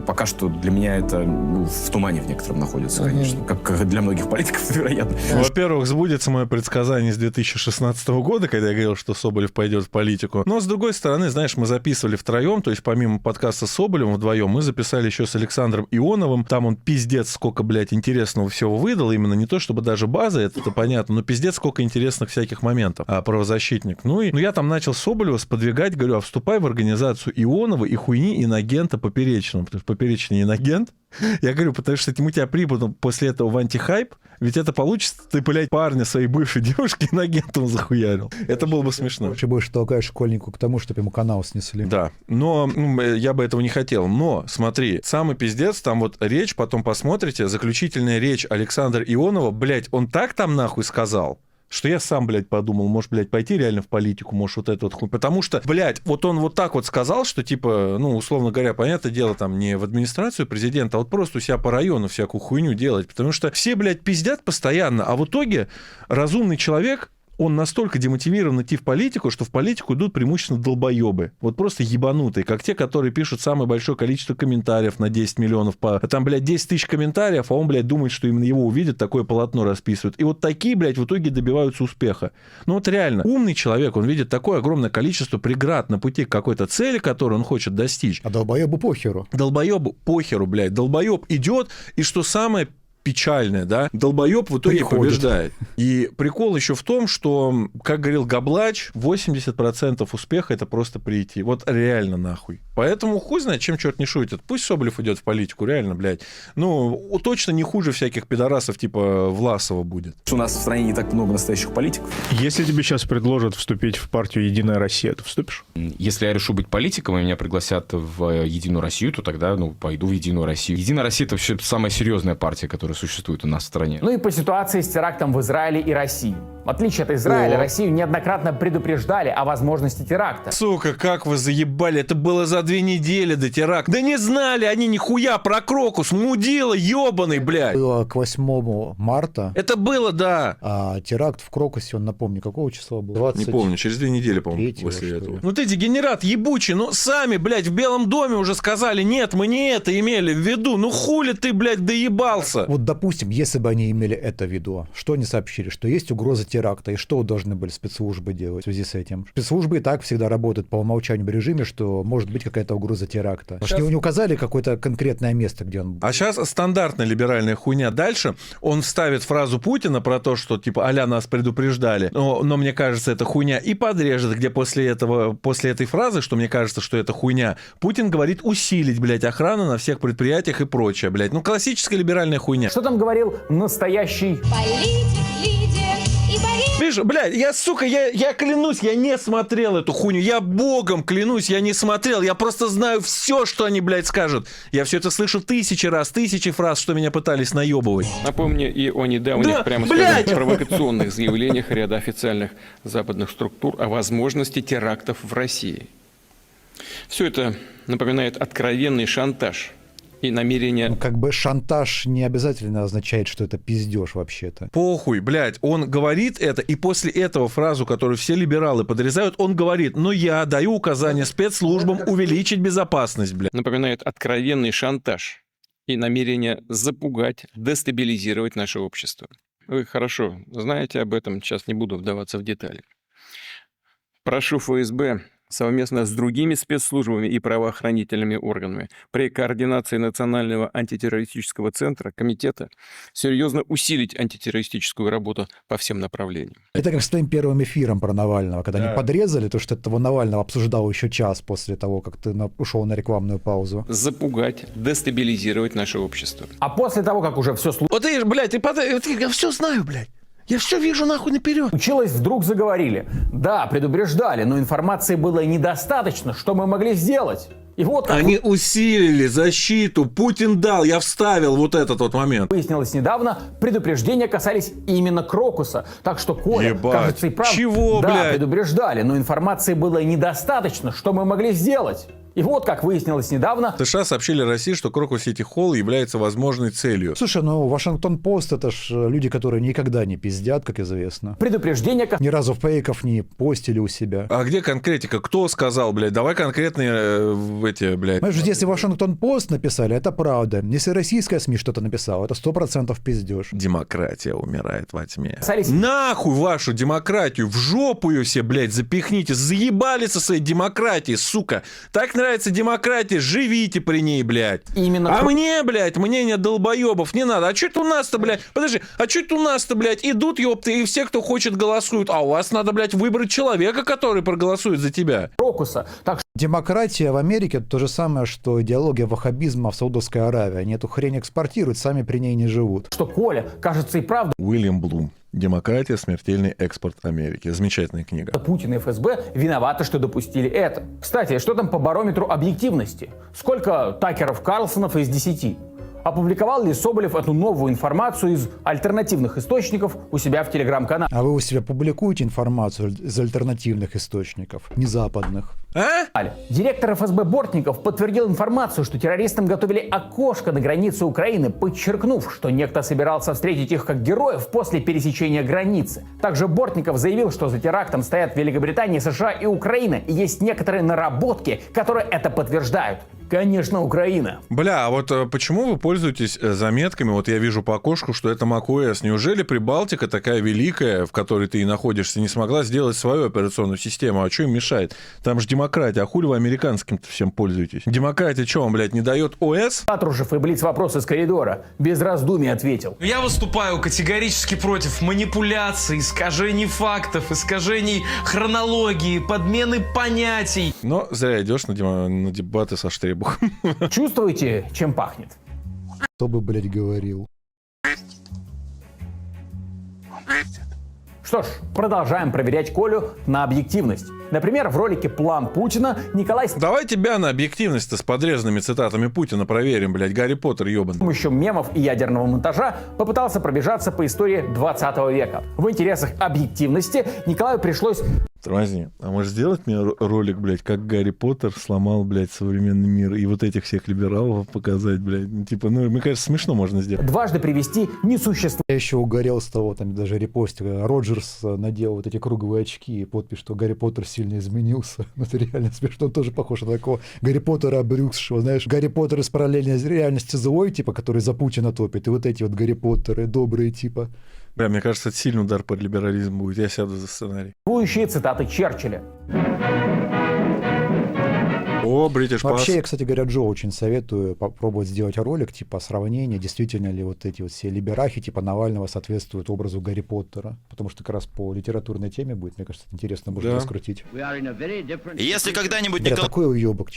пока что для меня это в тумане в некотором находится, конечно, как для многих политиков, вероятно. Во-первых, сбудется мое предсказание с 2016 года, когда я говорил, что Соболев пойдет в политику. Но, с другой стороны, знаешь, мы записывали втроем, то есть помимо подкаста с Соболевым вдвоем, мы записали еще с Александром Ионовым. Там он пиздец сколько, блядь, интересного всего выдал. Именно не то, чтобы даже база, это понятно, но пиздец сколько интересных всяких моментов. Правозащитник. Ну я там начал Соболева сподвигать, говорю, а вступай в организацию Ионова и хуйни инагента Поперечного. Потому что Поперечный инагент. Я говорю, потому что ему тебя прибудут после этого в антихайп, ведь это получится, ты, блядь, парня своей бывшей девушки инагентом захуярил. Это было бы смешно. Вообще больше толкаешь школьнику к тому, чтобы ему канал снесли. Да, но я бы этого не хотел. Но, смотри, самый пиздец, там вот речь, потом посмотрите, заключительная речь Александра Ионова, блядь, он так там нахуй сказал, что я сам, блядь, подумал, может, блядь, пойти реально в политику, может, вот это вот хуй. Потому что, блядь, вот он вот так вот сказал, что, типа, ну, условно говоря, понятное дело, там, не в администрацию президента, а вот просто у себя по району всякую хуйню делать. Потому что все, блядь, пиздят постоянно, а в итоге разумный человек, он настолько демотивирован идти в политику, что в политику идут преимущественно долбоебы. Вот просто ебанутые, как те, которые пишут самое большое количество комментариев на 10 миллионов. Там, блядь, 10 тысяч комментариев, а он, блядь, думает, что именно его увидят, такое полотно расписывают. И вот такие, блядь, в итоге добиваются успеха. Ну вот реально, умный человек, он видит такое огромное количество преград на пути к какой-то цели, которую он хочет достичь. А долбоебу похеру. Долбоебу похеру, блядь. Долбоеб идет, и что самое печальное, да, долбоеб в итоге побеждает. И прикол еще в том, что, как говорил Габлач, 80% успеха — это просто прийти. Вот реально нахуй. Поэтому хуй знает, чем черт не шутит. Пусть Соболев идет в политику, реально, блядь. Ну, точно не хуже всяких пидорасов типа Власова будет. У нас в стране не так много настоящих политиков. Если тебе сейчас предложат вступить в партию «Единая Россия», ты вступишь? Если я решу быть политиком, и меня пригласят в «Единую Россию», то тогда, пойду в «Единую Россию». «Единая Россия» — это вообще самая серьезная партия, которая существует у нас в стране. Ну и по ситуации с терактом в Израиле и России. В отличие от Израиля, Россию неоднократно предупреждали о возможности теракта. Сука, как вы заебали, это было за 2 недели до теракта. Да не знали они нихуя про Крокус, мудила ебаный, блядь. Было к 8 марта. Это было, да. А теракт в Крокусе, он, напомню, какого числа был? 20... Не помню, через 2 недели, по-моему, после этого. Ну ты дегенерат ебучий, сами, блядь, в Белом доме уже сказали, нет, мы не это имели в виду. Ну хули ты, блядь, доебался? Вот, допустим, если бы они имели это в виду, что они сообщили? Что есть угроза теракта, и что должны были спецслужбы делать в связи с этим? Спецслужбы и так всегда работают по умолчанию в режиме, что может быть какая-то угроза теракта. Сейчас... Не указали какое-то конкретное место, где он... А сейчас стандартная либеральная хуйня. Дальше он вставит фразу Путина про то, что типа а-ля нас предупреждали, но мне кажется, это хуйня, и подрежет, где после этой фразы, что мне кажется, что это хуйня, Путин говорит усилить, блядь, охрану на всех предприятиях и прочее, блядь. Ну, классическая либеральная хуйня. Что там говорил настоящий Политик, лидер и борец. Видишь, блядь, я клянусь, я не смотрел эту хуйню. Я богом клянусь, я не смотрел. Я просто знаю все, что они, блядь, скажут. Я все это слышу 1000 раз, 1000 фраз, что меня пытались наебывать. Напомню и о недавних, прямо скажем, провокационных заявлениях ряда официальных западных структур о возможности терактов в России. Все это напоминает откровенный шантаж и намерение... Как бы шантаж не обязательно означает, что это пиздеж вообще-то. Похуй, блядь, он говорит это, и после этого фразу, которую все либералы подрезают, он говорит, я даю указание спецслужбам увеличить безопасность, блядь. Напоминает откровенный шантаж и намерение запугать, дестабилизировать наше общество. Вы хорошо знаете об этом, сейчас не буду вдаваться в детали. Прошу ФСБ совместно с другими спецслужбами и правоохранительными органами при координации Национального антитеррористического центра, комитета, серьезно усилить антитеррористическую работу по всем направлениям. Это как с твоим первым эфиром про Навального, когда они подрезали то, что этого Навального обсуждал еще час после того, как ты ушел на рекламную паузу. Запугать, дестабилизировать наше общество. А после того, как уже все Вот ты, блядь, я все знаю, блядь. Я все вижу нахуй наперед. Училось, вдруг заговорили. Да, предупреждали, но информации было недостаточно. Что мы могли сделать? И вот как они усилили защиту. Путин дал, я вставил вот этот вот момент. Выяснилось недавно, предупреждения касались именно Крокуса. Так что, Коля, кажется, и прав. Чего, да, блядь? предупреждали, но информации было недостаточно. Что мы могли сделать? И вот, как выяснилось недавно, США сообщили России, что Крокус Сити Холл является возможной целью. Слушай, ну Вашингтон-Пост — это ж люди, которые никогда не пиздят, как известно. предупреждение... Ни разу фейков не постили у себя. А где конкретика? Кто сказал, блядь? Давай конкретные эти, блядь. Понимаешь, если Вашингтон-Пост написали, это правда. Если российская СМИ что-то написала, это 100% пиздеж. Демократия умирает во тьме. Касались... Нахуй вашу демократию, в жопу ее все, блядь, запихните. Заебали со своей демократией, сука. Так нравится демократия, живите при ней, блядь. Именно... А мне, блядь, мнение долбоебов не надо. А что это у нас-то, блядь? Подожди, а что это у нас-то, блядь, идут, ёпты, и все, кто хочет, голосуют. А у вас надо, блядь, выбрать человека, который проголосует за тебя. Крокуса. Так что... Демократия в Америке — это то же самое, что идеология ваххабизма в Саудовской Аравии. Они эту хрень экспортируют, сами при ней не живут. Что Коля, кажется, и правда... Уильям Блум. «Демократия. Смертельный экспорт Америки». Замечательная книга. Путин и ФСБ виноваты, что допустили это. Кстати, что там по барометру объективности? Сколько Такеров Карлсонов из 10? Опубликовал ли Соболев эту новую информацию из альтернативных источников у себя в телеграм-канале? А вы у себя публикуете информацию из альтернативных источников, не западных? Директор ФСБ Бортников подтвердил информацию, что террористам готовили окошко на границе Украины, подчеркнув, что некто собирался встретить их как героев после пересечения границы. Также Бортников заявил, что за терактом стоят Великобритания, США и Украина, и есть некоторые наработки, которые это подтверждают. Конечно, Украина. Бля, а вот почему вы пользуетесь заметками? Вот я вижу по окошку, что это macOS. Неужели Прибалтика такая великая, в которой ты и находишься, не смогла сделать свою операционную систему? А что им мешает? Там же демократия. А хули вы американским-то всем пользуетесь? Демократия что вам, блядь, не дает ОС? Патрушев и Блиц-вопрос из коридора без раздумий ответил. Я выступаю категорически против манипуляций, искажений фактов, искажений хронологии, подмены понятий. Но зря идешь на дебаты со Штребухом. Чувствуете, чем пахнет? Кто бы, блядь, говорил? Что ж, продолжаем проверять Колю на объективность. Например, в ролике «План Путина» Николай... Давай тебя на объективность-то с подрезанными цитатами Путина проверим, блядь, Гарри Поттер ебаный. С помощью мемов и ядерного монтажа попытался пробежаться по истории 20 века. В интересах объективности Николаю пришлось... Тормозни, а можешь сделать мне ролик, блядь, как Гарри Поттер сломал, блядь, современный мир и вот этих всех либералов показать, блядь? Ну, типа, ну, мне кажется, смешно можно сделать. Дважды привести несуществующие... Я еще угорел с того, там даже репостил. Роджерс надел вот эти круглые очки и подпись, что Гарри Поттер сильно изменился. Это реально смешно. Он тоже похож на такого Гарри Поттера обрюкшего, знаешь. Гарри Поттер из параллельной реальности злой, типа, который за Путина топит. И вот эти вот Гарри Поттеры добрые, типа. Бля, мне кажется, это сильный удар под либерализм будет. Я сяду за сценарий. Цитаты Черчилля. О, British Pass. Вообще, я, кстати говоря, Джо очень советую попробовать сделать ролик, типа, сравнение, действительно ли вот эти вот все либерахи, типа, Навального соответствуют образу Гарри Поттера. Потому что как раз по литературной теме будет, мне кажется, интересно можно раскрутить. Если когда-нибудь Бля, такой уебок.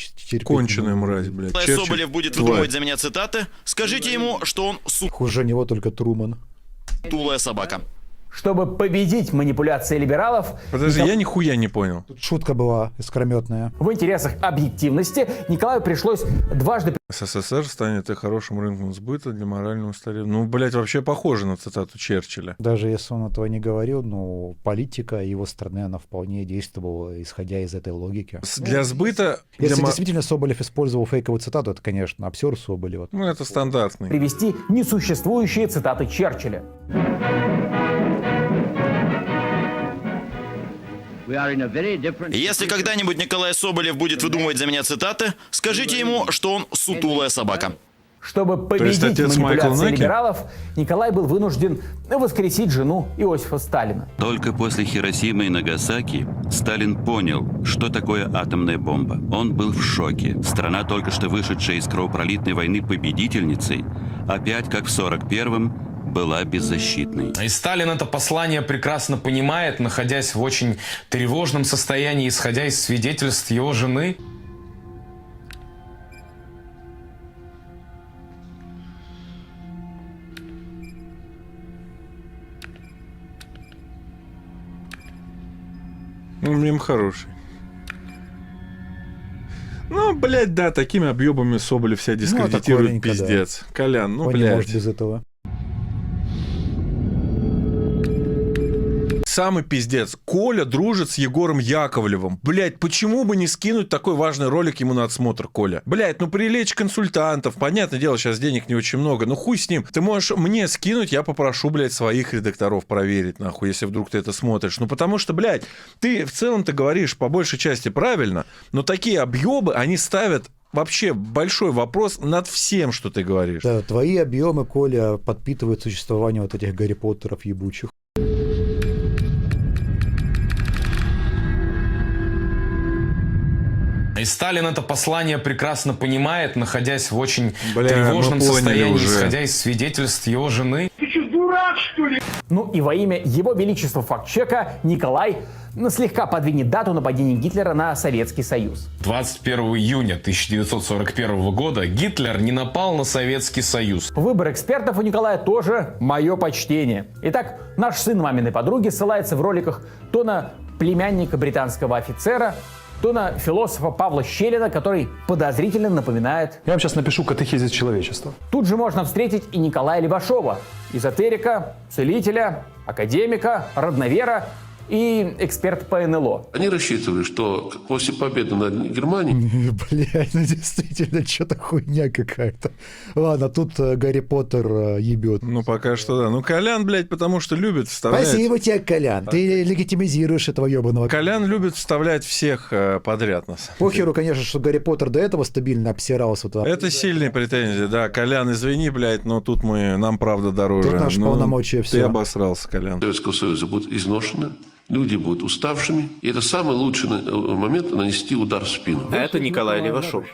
Конченая мразь, блядь. Соболев будет выдумывать за меня цитаты, скажите ему, что он Хуже него только Труман. сутулая собака. Чтобы победить манипуляции либералов... Подожди, я нихуя не понял. Тут шутка была искрометная. В интересах объективности Николаю пришлось дважды... СССР станет и хорошим рынком сбыта для морального устарения. Ну, блядь, вообще похоже на цитату Черчилля. Даже если он этого не говорил, ну, политика его страны, она вполне действовала, исходя из этой логики. Для сбыта... Если действительно Соболев использовал фейковую цитату, это, конечно, обсер Соболева. Ну, это стандартный. Привести несуществующие цитаты Черчилля. Если когда-нибудь Николай Соболев будет выдумывать за меня цитаты, скажите ему, что он сутулая собака. Чтобы победить манипуляции либералов, Николай был вынужден воскресить жену Иосифа Сталина. Только после Хиросимы и Нагасаки Сталин понял, что такое атомная бомба. Он был в шоке. Страна, только что вышедшая из кровопролитной войны победительницей, опять, как в 41-м, была беззащитной. И Сталин это послание прекрасно понимает, находясь в очень тревожном состоянии, исходя из свидетельств его жены. Ну, мем хороший. Ну, блядь, да, такими объемами Соболев себя дискредитирует, ну, пиздец. Да. Колян, ну, он блядь. не может без этого. самый пиздец. Коля дружит с Егором Яковлевым. Блядь, почему бы не скинуть такой важный ролик ему на отсмотр, Коля? Блядь, ну привлечь консультантов. Понятное дело, сейчас денег не очень много. Ну хуй с ним. Ты можешь мне скинуть, я попрошу, блядь, своих редакторов проверить, нахуй, если вдруг ты это смотришь. Ну потому что, блядь, ты в целом-то говоришь по большей части правильно, но такие объебы, они ставят вообще большой вопрос над всем, что ты говоришь. Да, твои объемы, Коля, подпитывают существование вот этих Гарри Поттеров ебучих. И Сталин это послание прекрасно понимает, находясь в очень тревожном состоянии, исходя из свидетельств его жены. Ты что, дурак, что ли? Ну и во имя его величества фактчека Николай слегка подвинет дату нападения Гитлера на Советский Союз. 21 июня 1941 года Гитлер не напал на Советский Союз. Выбор экспертов у Николая тоже мое почтение. Итак, наш сын маминой подруги ссылается в роликах то на племянника британского офицера, то на философа Павла Щелина, который подозрительно напоминает... Я вам сейчас напишу катехизис человечества. Тут же можно встретить и Николая Левашова, эзотерика, целителя, академика, родновера и эксперт по НЛО. Они рассчитывали, что после победы над Германией... Блядь, ну действительно, что-то хуйня какая-то. Ладно, тут Гарри Поттер ебет. Ну, пока что да. Ну, Колян, блядь, потому что любит вставлять... Спасибо тебе, Колян. Ты легитимизируешь этого ебаного. Колян любит вставлять всех подряд, на самом Похеру, конечно, что Гарри Поттер до этого стабильно обсирался. Это сильные претензии, да. Колян, извини, блядь, но тут нам правда дороже. Тут наши полномочия все. Ты обосрался, Колян. Советского Союза будут изношены, люди будут уставшими, и это самый лучший момент нанести удар в спину. Это Николай Левашов.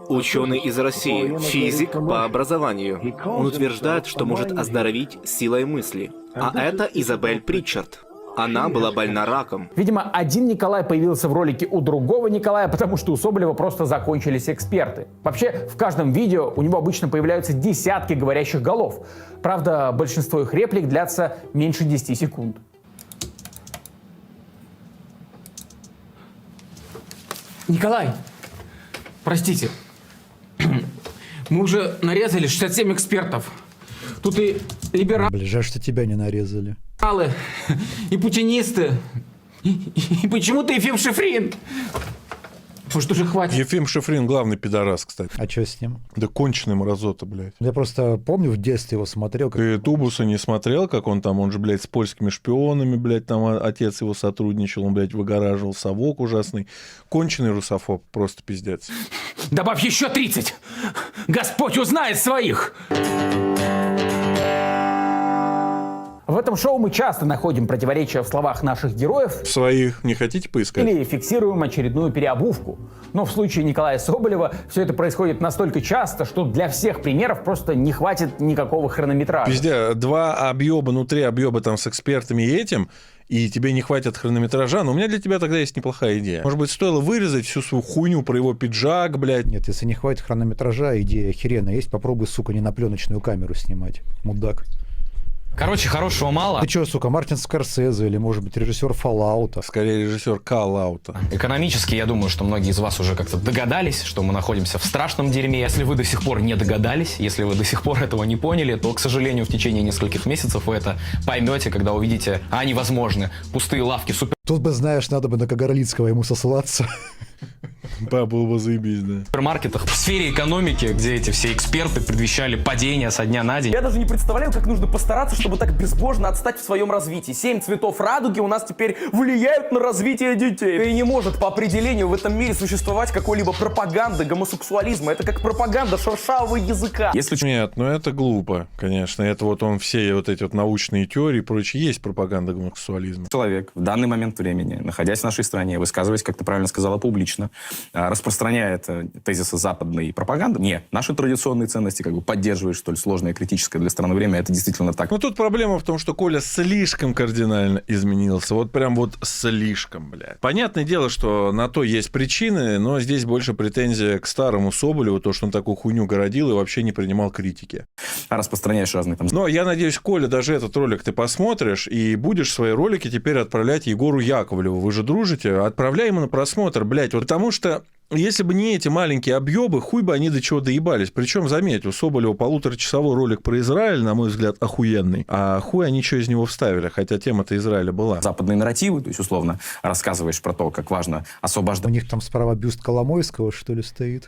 Ученый из России, физик по образованию. Он утверждает, что может оздоровить силой мысли. А это Изабель Притчард. Она была больна раком. Видимо, один Николай появился в ролике у другого Николая, потому что у Соболева просто закончились эксперты. Вообще, в каждом видео у него обычно появляются десятки говорящих голов. Правда, большинство их реплик длятся меньше 10 секунд. Николай, простите, мы уже нарезали 67 экспертов. Тут и либералы, Жаль, что тебя не нарезали. и путинисты, и почему-то Ефим Шифрин. Может, уже хватит? Ефим Шифрин главный пидорас, кстати. А что с ним? Да конченый мразота, блядь. Я просто помню, в детстве его смотрел. Ты Тубуса не смотрел, как он там, он же, блядь, с польскими шпионами, блядь, там отец его сотрудничал, он, блядь, выгораживал, совок ужасный. Конченый русофоб, просто пиздец. Добавь еще 30! Господь узнает своих! В этом шоу мы часто находим противоречия в словах наших героев. Своих не хотите поискать? Или фиксируем очередную переобувку. Но в случае Николая Соболева все это происходит настолько часто, что для всех примеров просто не хватит никакого хронометража. Везде 2 объеба, 3 объеба там с экспертами и этим, и тебе не хватит хронометража, но у меня для тебя тогда есть неплохая идея. Может быть, стоило вырезать всю свою хуйню про его пиджак, блядь? Нет, если не хватит хронометража, идея охеренная есть. Попробуй, сука, не на пленочную камеру снимать. Мудак. Короче, хорошего мало. Ты что, сука, Мартин Скорсезе или, может быть, режиссер Fallout? Скорее, режиссер Call-Out. Экономически, я думаю, что многие из вас уже как-то догадались, что мы находимся в страшном дерьме. Если вы до сих пор не догадались, если вы до сих пор этого не поняли, то, к сожалению, в течение нескольких месяцев вы это поймете, когда увидите, а они возможны, пустые лавки супер... Тут бы, знаешь, надо бы на Кагарлицкого ему сослаться. Да, было бы заебись, да. В супермаркетах, в сфере экономики, где эти все эксперты предвещали падение со дня на день. Я даже не представляю, как нужно постараться, чтобы так безбожно отстать в своем развитии. 7 цветов радуги у нас теперь влияют на развитие детей. И не может по определению в этом мире существовать какой-либо пропаганды гомосексуализма. Это как пропаганда шершавого языка. Нет, ну это глупо, конечно. Это вот он все вот эти вот научные теории и прочее, есть пропаганда гомосексуализма. Человек в данный момент времени, находясь в нашей стране, высказываясь, как ты правильно сказала, публично, распространяет тезисы западной пропаганды. Не, наши традиционные ценности как бы поддерживают столь сложное и критическое для страны время. Это действительно так. Ну тут проблема в том, что Коля слишком кардинально изменился. Вот прям вот слишком, блядь. Понятное дело, что на то есть причины, но здесь больше претензия к старому Соболеву, то, что он такую хуйню городил и вообще не принимал критики. Распространяешь разные там... Но я надеюсь, Коля, даже этот ролик ты посмотришь и будешь свои ролики теперь отправлять Егору Яковлеву. Вы же дружите? Отправляй ему на просмотр, блядь. Вот потому что Если бы не эти маленькие объемы, хуй бы они до чего доебались. Причем, заметь, у Соболева 1,5-часовой ролик про Израиль, на мой взгляд, охуенный. А хуй они что из него вставили, хотя тема-то Израиля была. Западные нарративы, то есть, условно, рассказываешь про то, как важно освобождать. У них там справа бюст Коломойского, что ли, стоит.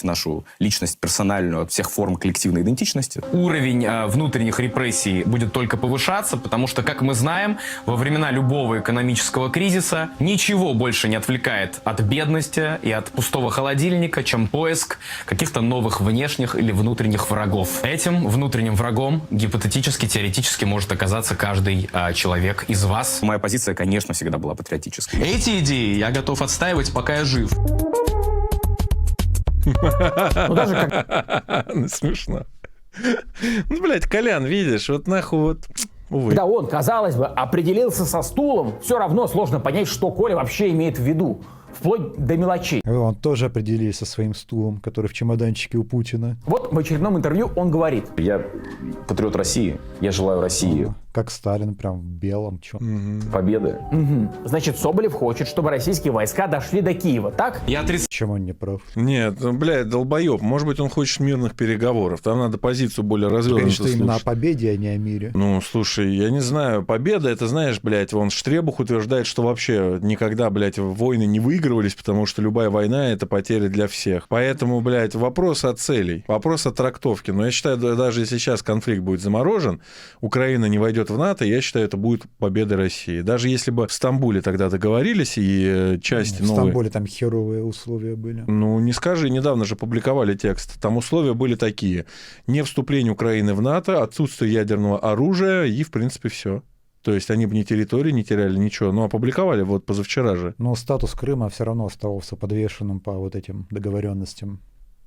Нашу личность персональную от всех форм коллективной идентичности. Уровень внутренних репрессий будет только повышаться, потому что, как мы знаем, во времена любого экономического кризиса ничего больше не отвлекает от бедности и от пустого холодильника, чем поиск каких-то новых внешних или внутренних врагов. Этим внутренним врагом гипотетически, теоретически может оказаться каждый человек из вас. Моя позиция, конечно, всегда была патриотической. Эти идеи я готов отстаивать, пока я жив. Ну, даже как... Смешно. Ну, блядь, Колян, видишь, вот нахуй вот... Увы. Когда он, казалось бы, определился со стулом, все равно сложно понять, что Коля вообще имеет в виду. Вплоть до мелочей. Он тоже определился со своим стулом, который в чемоданчике у Путина. Вот в очередном интервью он говорит. Я патриот России. Я желаю России. Как Сталин, прям в белом. Победы. Значит, Соболев хочет, чтобы российские войска дошли до Киева, так? Я отрицаю. Чем он не прав? Нет, ну, блядь, долбоеб. Может быть, он хочет мирных переговоров. Там надо позицию более развернутую слушать. Что именно о победе, а не о мире. Ну, слушай, я не знаю. Победа, это, знаешь, блядь, вон Штребух утверждает, что вообще никогда, блядь, войны не выигрывались, потому что любая война — это потеря для всех. Поэтому, блядь, вопрос о целей, вопрос о трактовке. Но я считаю, даже если сейчас конфликт будет заморожен, Украина не войдет в НАТО, я считаю, это будет победа России. Даже если бы в Стамбуле тогда договорились, и часть новой... В Стамбуле там херовые условия были. Ну, не скажи, недавно же публиковали текст. Там условия были такие. Не вступление Украины в НАТО, отсутствие ядерного оружия и, в принципе, все. То есть они бы ни территории не теряли, ничего. Ну, опубликовали вот позавчера же. Но статус Крыма все равно оставался подвешенным по вот этим договоренностям.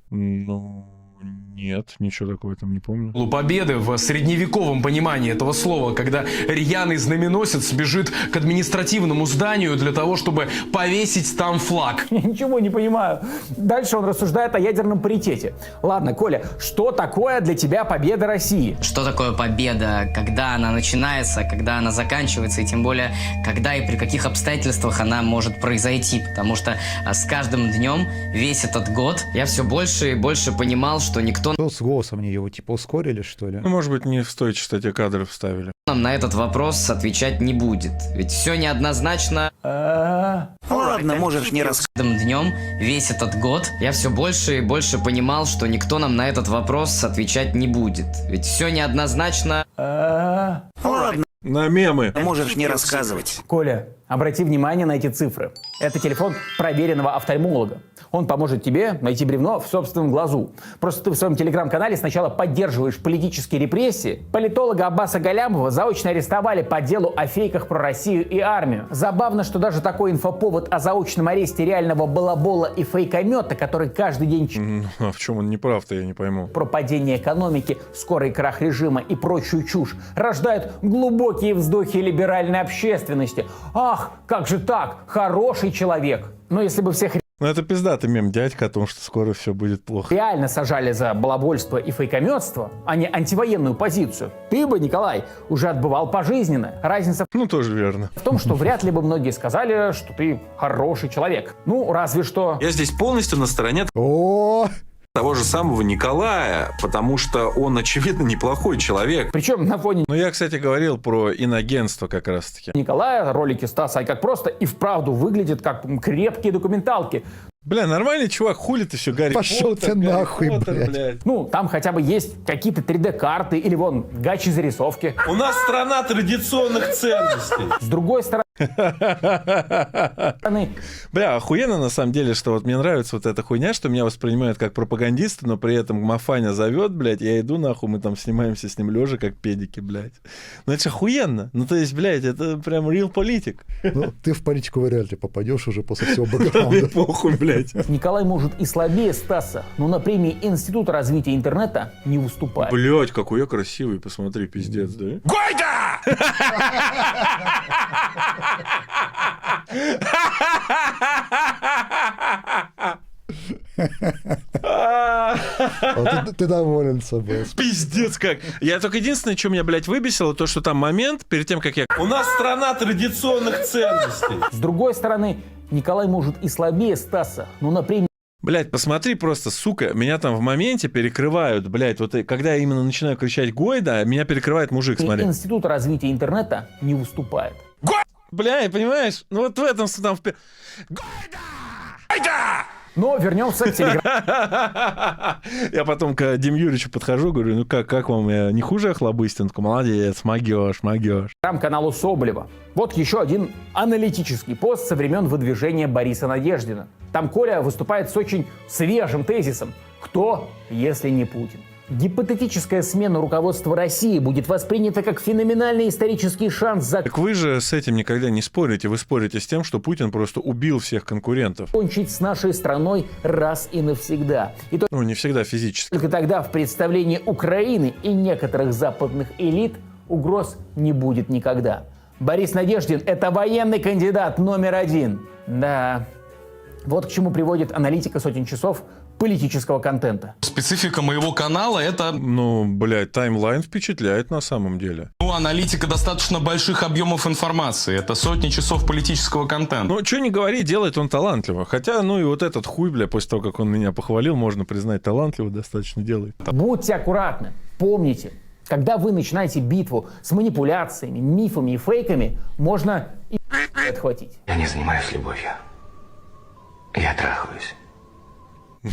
Ну... Нет, ничего такого там не помню. Победы в средневековом понимании этого слова, когда рьяный знаменосец бежит к административному зданию для того, чтобы повесить там флаг. Я ничего не понимаю. Дальше он рассуждает о ядерном паритете. Ладно, Коля, что такое для тебя победа России? Что такое победа, когда она начинается, когда она заканчивается, и тем более, когда и при каких обстоятельствах она может произойти. Потому что с каждым днем весь этот год я все больше и больше понимал, что никто... Что с голосом они его типа ускорили, что ли? Ну, может быть, не в той частоте кадров вставили. Нам на этот вопрос отвечать не будет. Ведь все неоднозначно. Ну ладно, можешь не рассказывать. С каждым днем весь этот год я все больше и больше понимал, что никто нам на этот вопрос отвечать не будет. Ведь все неоднозначно. Ну ладно. На мемы. Можешь не рассказывать. Коля, обрати внимание на эти цифры. Это телефон проверенного офтальмолога. Он поможет тебе найти бревно в собственном глазу. Просто ты в своем телеграм-канале сначала поддерживаешь политические репрессии. Политолога Аббаса Галямова заочно арестовали по делу о фейках про Россию и армию. Забавно, что даже такой инфоповод о заочном аресте реального балабола и фейкомета, который каждый день... А в чем он не прав-то, я не пойму. Про падение экономики, скорый крах режима и прочую чушь рождают глубокие вздохи либеральной общественности. Ах, как же так? Хороший человек. Но если бы всех... Ну, это пиздатый мем дядька о том, что скоро все будет плохо. Реально сажали за балабольство и фейкометство, а не антивоенную позицию. Ты бы, Николай, уже отбывал пожизненно. Разница тоже верно. В том, что вряд ли бы многие сказали, что ты хороший человек. Ну, разве что... Я здесь полностью на стороне того же самого Николая, потому что он, очевидно, неплохой человек. Причем на фоне... Ну, я, кстати, говорил про инагентство как раз-таки. Николая, ролики Стаса, как просто и вправду выглядит как крепкие документалки. Бля, нормальный чувак, хули ты все, Гарри Пошел Поттер, ты нахуй, блядь. Ну, там хотя бы есть какие-то 3D-карты или вон гачи-зарисовки. У нас страна традиционных ценностей. С другой стороны... Бля, охуенно на самом деле, что вот мне нравится вот эта хуйня, что меня воспринимают как пропагандиста, но при этом Мафаня зовет, блядь, я иду нахуй, мы там снимаемся с ним лежа, как педики, блядь. Ну это же охуенно. Ну то есть, блядь, это прям real политик. Ну, ты в политику вряд ли попадешь уже после всего бэкграунда. Похуй, блядь. Николай может и слабее Стаса, но на премии Института развития интернета не выступает. Блядь, какой я красивый, посмотри, пиздец, да? Гойда! Ты доволен собой. Пиздец как. Я только единственное, что меня, блядь, выбесило, то, что там момент, перед тем, как я... У нас страна традиционных ценностей. С другой стороны, Николай может и слабее Стаса, но на премии Блядь, посмотри просто, сука, меня там в моменте перекрывают, блядь, вот когда я именно начинаю кричать Гойда, меня перекрывает мужик, смотри. Институт развития интернета не выступает. Блядь, понимаешь? Ну вот в этом там... Гойда! Но вернемся к телеграмму. Я потом к Дим Юрьевичу подхожу, говорю, ну как вам, я не хуже Охлобыстин? Молодец, могешь. Каналу Соболева. Вот еще один аналитический пост со времен выдвижения Бориса Надеждина. Там Коля выступает с очень свежим тезисом. Кто, если не Путин? Гипотетическая смена руководства России будет воспринята как феноменальный исторический шанс Так вы же с этим никогда не спорите. Вы спорите с тем, что Путин просто убил всех конкурентов. закончить с нашей страной раз и навсегда. И Ну, не всегда физически. только тогда в представлении Украины и некоторых западных элит угроз не будет никогда. Борис Надеждин – это военный кандидат номер один. Да. Вот к чему приводит аналитика сотен часов политического контента. Специфика моего канала — это... Ну, блядь, таймлайн впечатляет на самом деле. Ну, аналитика достаточно больших объемов информации. Это сотни часов политического контента. Ну, что не говори, делает он талантливо. Хотя, ну и вот этот хуй, бля, после того, как он меня похвалил, можно признать, талантливо достаточно делает. Будьте аккуратны. Помните, когда вы начинаете битву с манипуляциями, мифами и фейками, можно и отхватить. Я не занимаюсь любовью. Я трахаюсь. Мы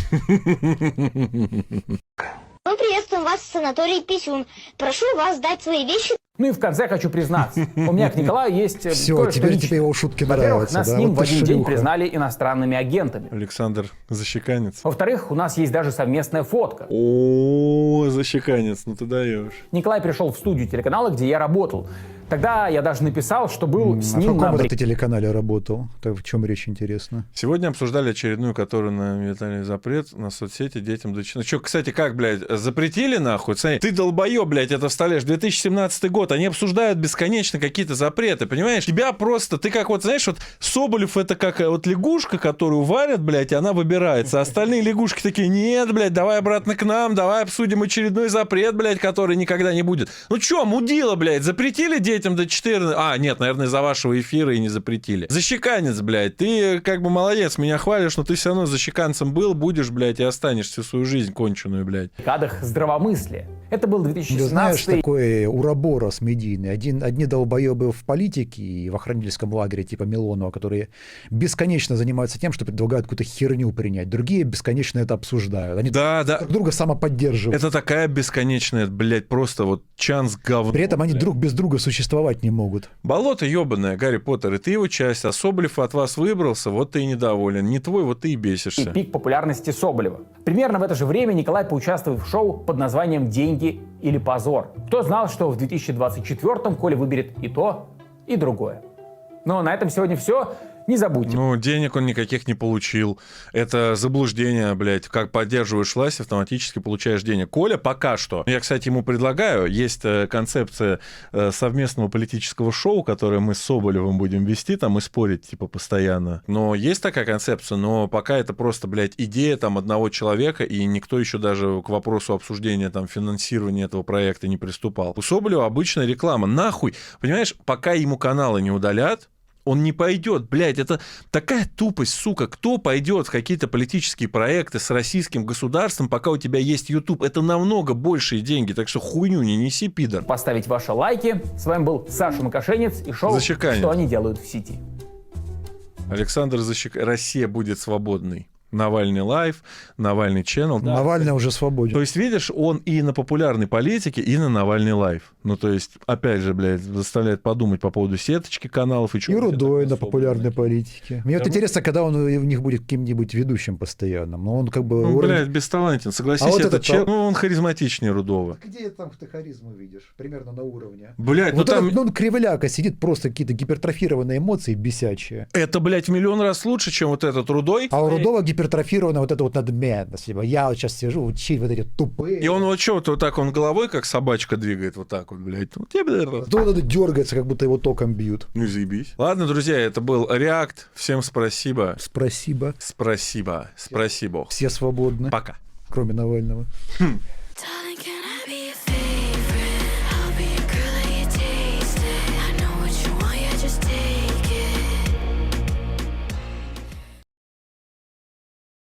приветствуем вас в санатории Писюн. Прошу вас сдать свои вещи. Ну и в конце хочу признаться. У меня к Николаю есть Все, кое-что теперь личное. тебе его шутки Во-первых, нравятся. нас да? с ним Вот в ты один день шлюха. признали иностранными агентами. Александр Защеканец. Во-вторых, у нас есть даже совместная фотка. О, Защеканец, ну ты даешь. Николай пришел в студию телеканала, где я работал. Тогда я даже написал, что был с А в ним каком на это ты телеканале работал? Так, в чем речь, интересно? Сегодня обсуждали очередную, которую наметали запрет на соцсети детям до 14. Че, кстати, как, блядь, запретили нахуй? Смотри, ты долбоёб, блядь, это вставляешь. 2017 год, они обсуждают бесконечно какие-то запреты, понимаешь? Тебя просто, ты как вот, знаешь, вот Соболев это как вот лягушка, которую варят, блядь, и она выбирается. А остальные лягушки такие, нет, блядь, давай обратно к нам, давай обсудим очередной запрет, блядь, который никогда не будет. Ну чё, мудила, блядь, запретили детям до 14? А, нет, наверное, из-за вашего эфира и не запретили. Защеканец, блядь, ты как бы молодец, меня хвалишь, но ты все равно защеканцем был, будешь, блядь, и останешься всю свою жизнь конченую, блядь. баррикадах здравомыслия. Это был 2016. Ты знаешь, такой уроборос медийный. Одни долбоебы в политике и в охранительском лагере типа Милонова, которые бесконечно занимаются тем, что предлагают какую-то херню принять. Другие бесконечно это обсуждают. Они друг друга самоподдерживают. Это такая бесконечная, блядь, просто вот чанс говно. При этом они друг без друга существовать не могут. Болото ебаное, Гарри Поттер, и ты его часть, а Соболев от вас выбрался, вот ты и недоволен. Не твой, вот ты и бесишься. И пик популярности Соболева. Примерно в это же время Николай поучаствует в шоу под названием «Деньги или позор». Кто знал, что в 2024-м Коля выберет и то, и другое. Но на этом сегодня все. Не забудьте. Ну, денег он никаких не получил. Это заблуждение, блядь. Как поддерживаешь власть, автоматически получаешь денег. Коля пока что. Я, кстати, ему предлагаю. Есть концепция совместного политического шоу, которое мы с Соболевым будем вести там и спорить, типа, постоянно. Но есть такая концепция, но пока это просто, блядь, идея там одного человека, и никто еще даже к вопросу обсуждения там финансирования этого проекта не приступал. У Соболева обычная реклама. Нахуй. Понимаешь, пока ему каналы не удалят, он не пойдет, блядь, это такая тупость, сука. Кто пойдет в какие-то политические проекты с российским государством, пока у тебя есть YouTube? Это намного большие деньги, так что хуйню не неси, пидор. Поставить ваши лайки. С вами был Саша Макашенец и шоу Защеканец. «Что они делают в сети». Александр Защеканец. Россия будет свободной. Навальный лайв, Навальный ченнел. Да. Навальный уже свободен. То есть, видишь, он и на популярной политике, и на Навальный лайв. Ну, то есть, опять же, блядь, заставляет подумать по поводу сеточки каналов и чего. И Рудой на популярной политике. Мне вот интересно, когда он у них будет каким-нибудь ведущим постоянным. Но он как бы... Ну, блядь, бесталантен. Согласись, вот этот чел, ну, он харизматичнее Рудова. Где там ты харизму видишь? Примерно на уровне. Блядь, вот ну там... он кривляка сидит, просто какие-то гипертрофированные эмоции бесячие. Это, блядь, в миллион раз лучше, чем вот этот Рудой. А у Рудова гипертрофирована вот эта вот надменность. Типа, я вот сейчас сижу, учить вот эти тупые. И он вот что, вот так он головой, как собачка, двигает вот так вот, блядь. Вот тебе... То он дергается, как будто его током бьют. Ну, заебись. Ладно, друзья, это был Реакт. Всем спасибо. Спасибо. Спасибо. Спасибо. Все свободны. Пока. Кроме Навального.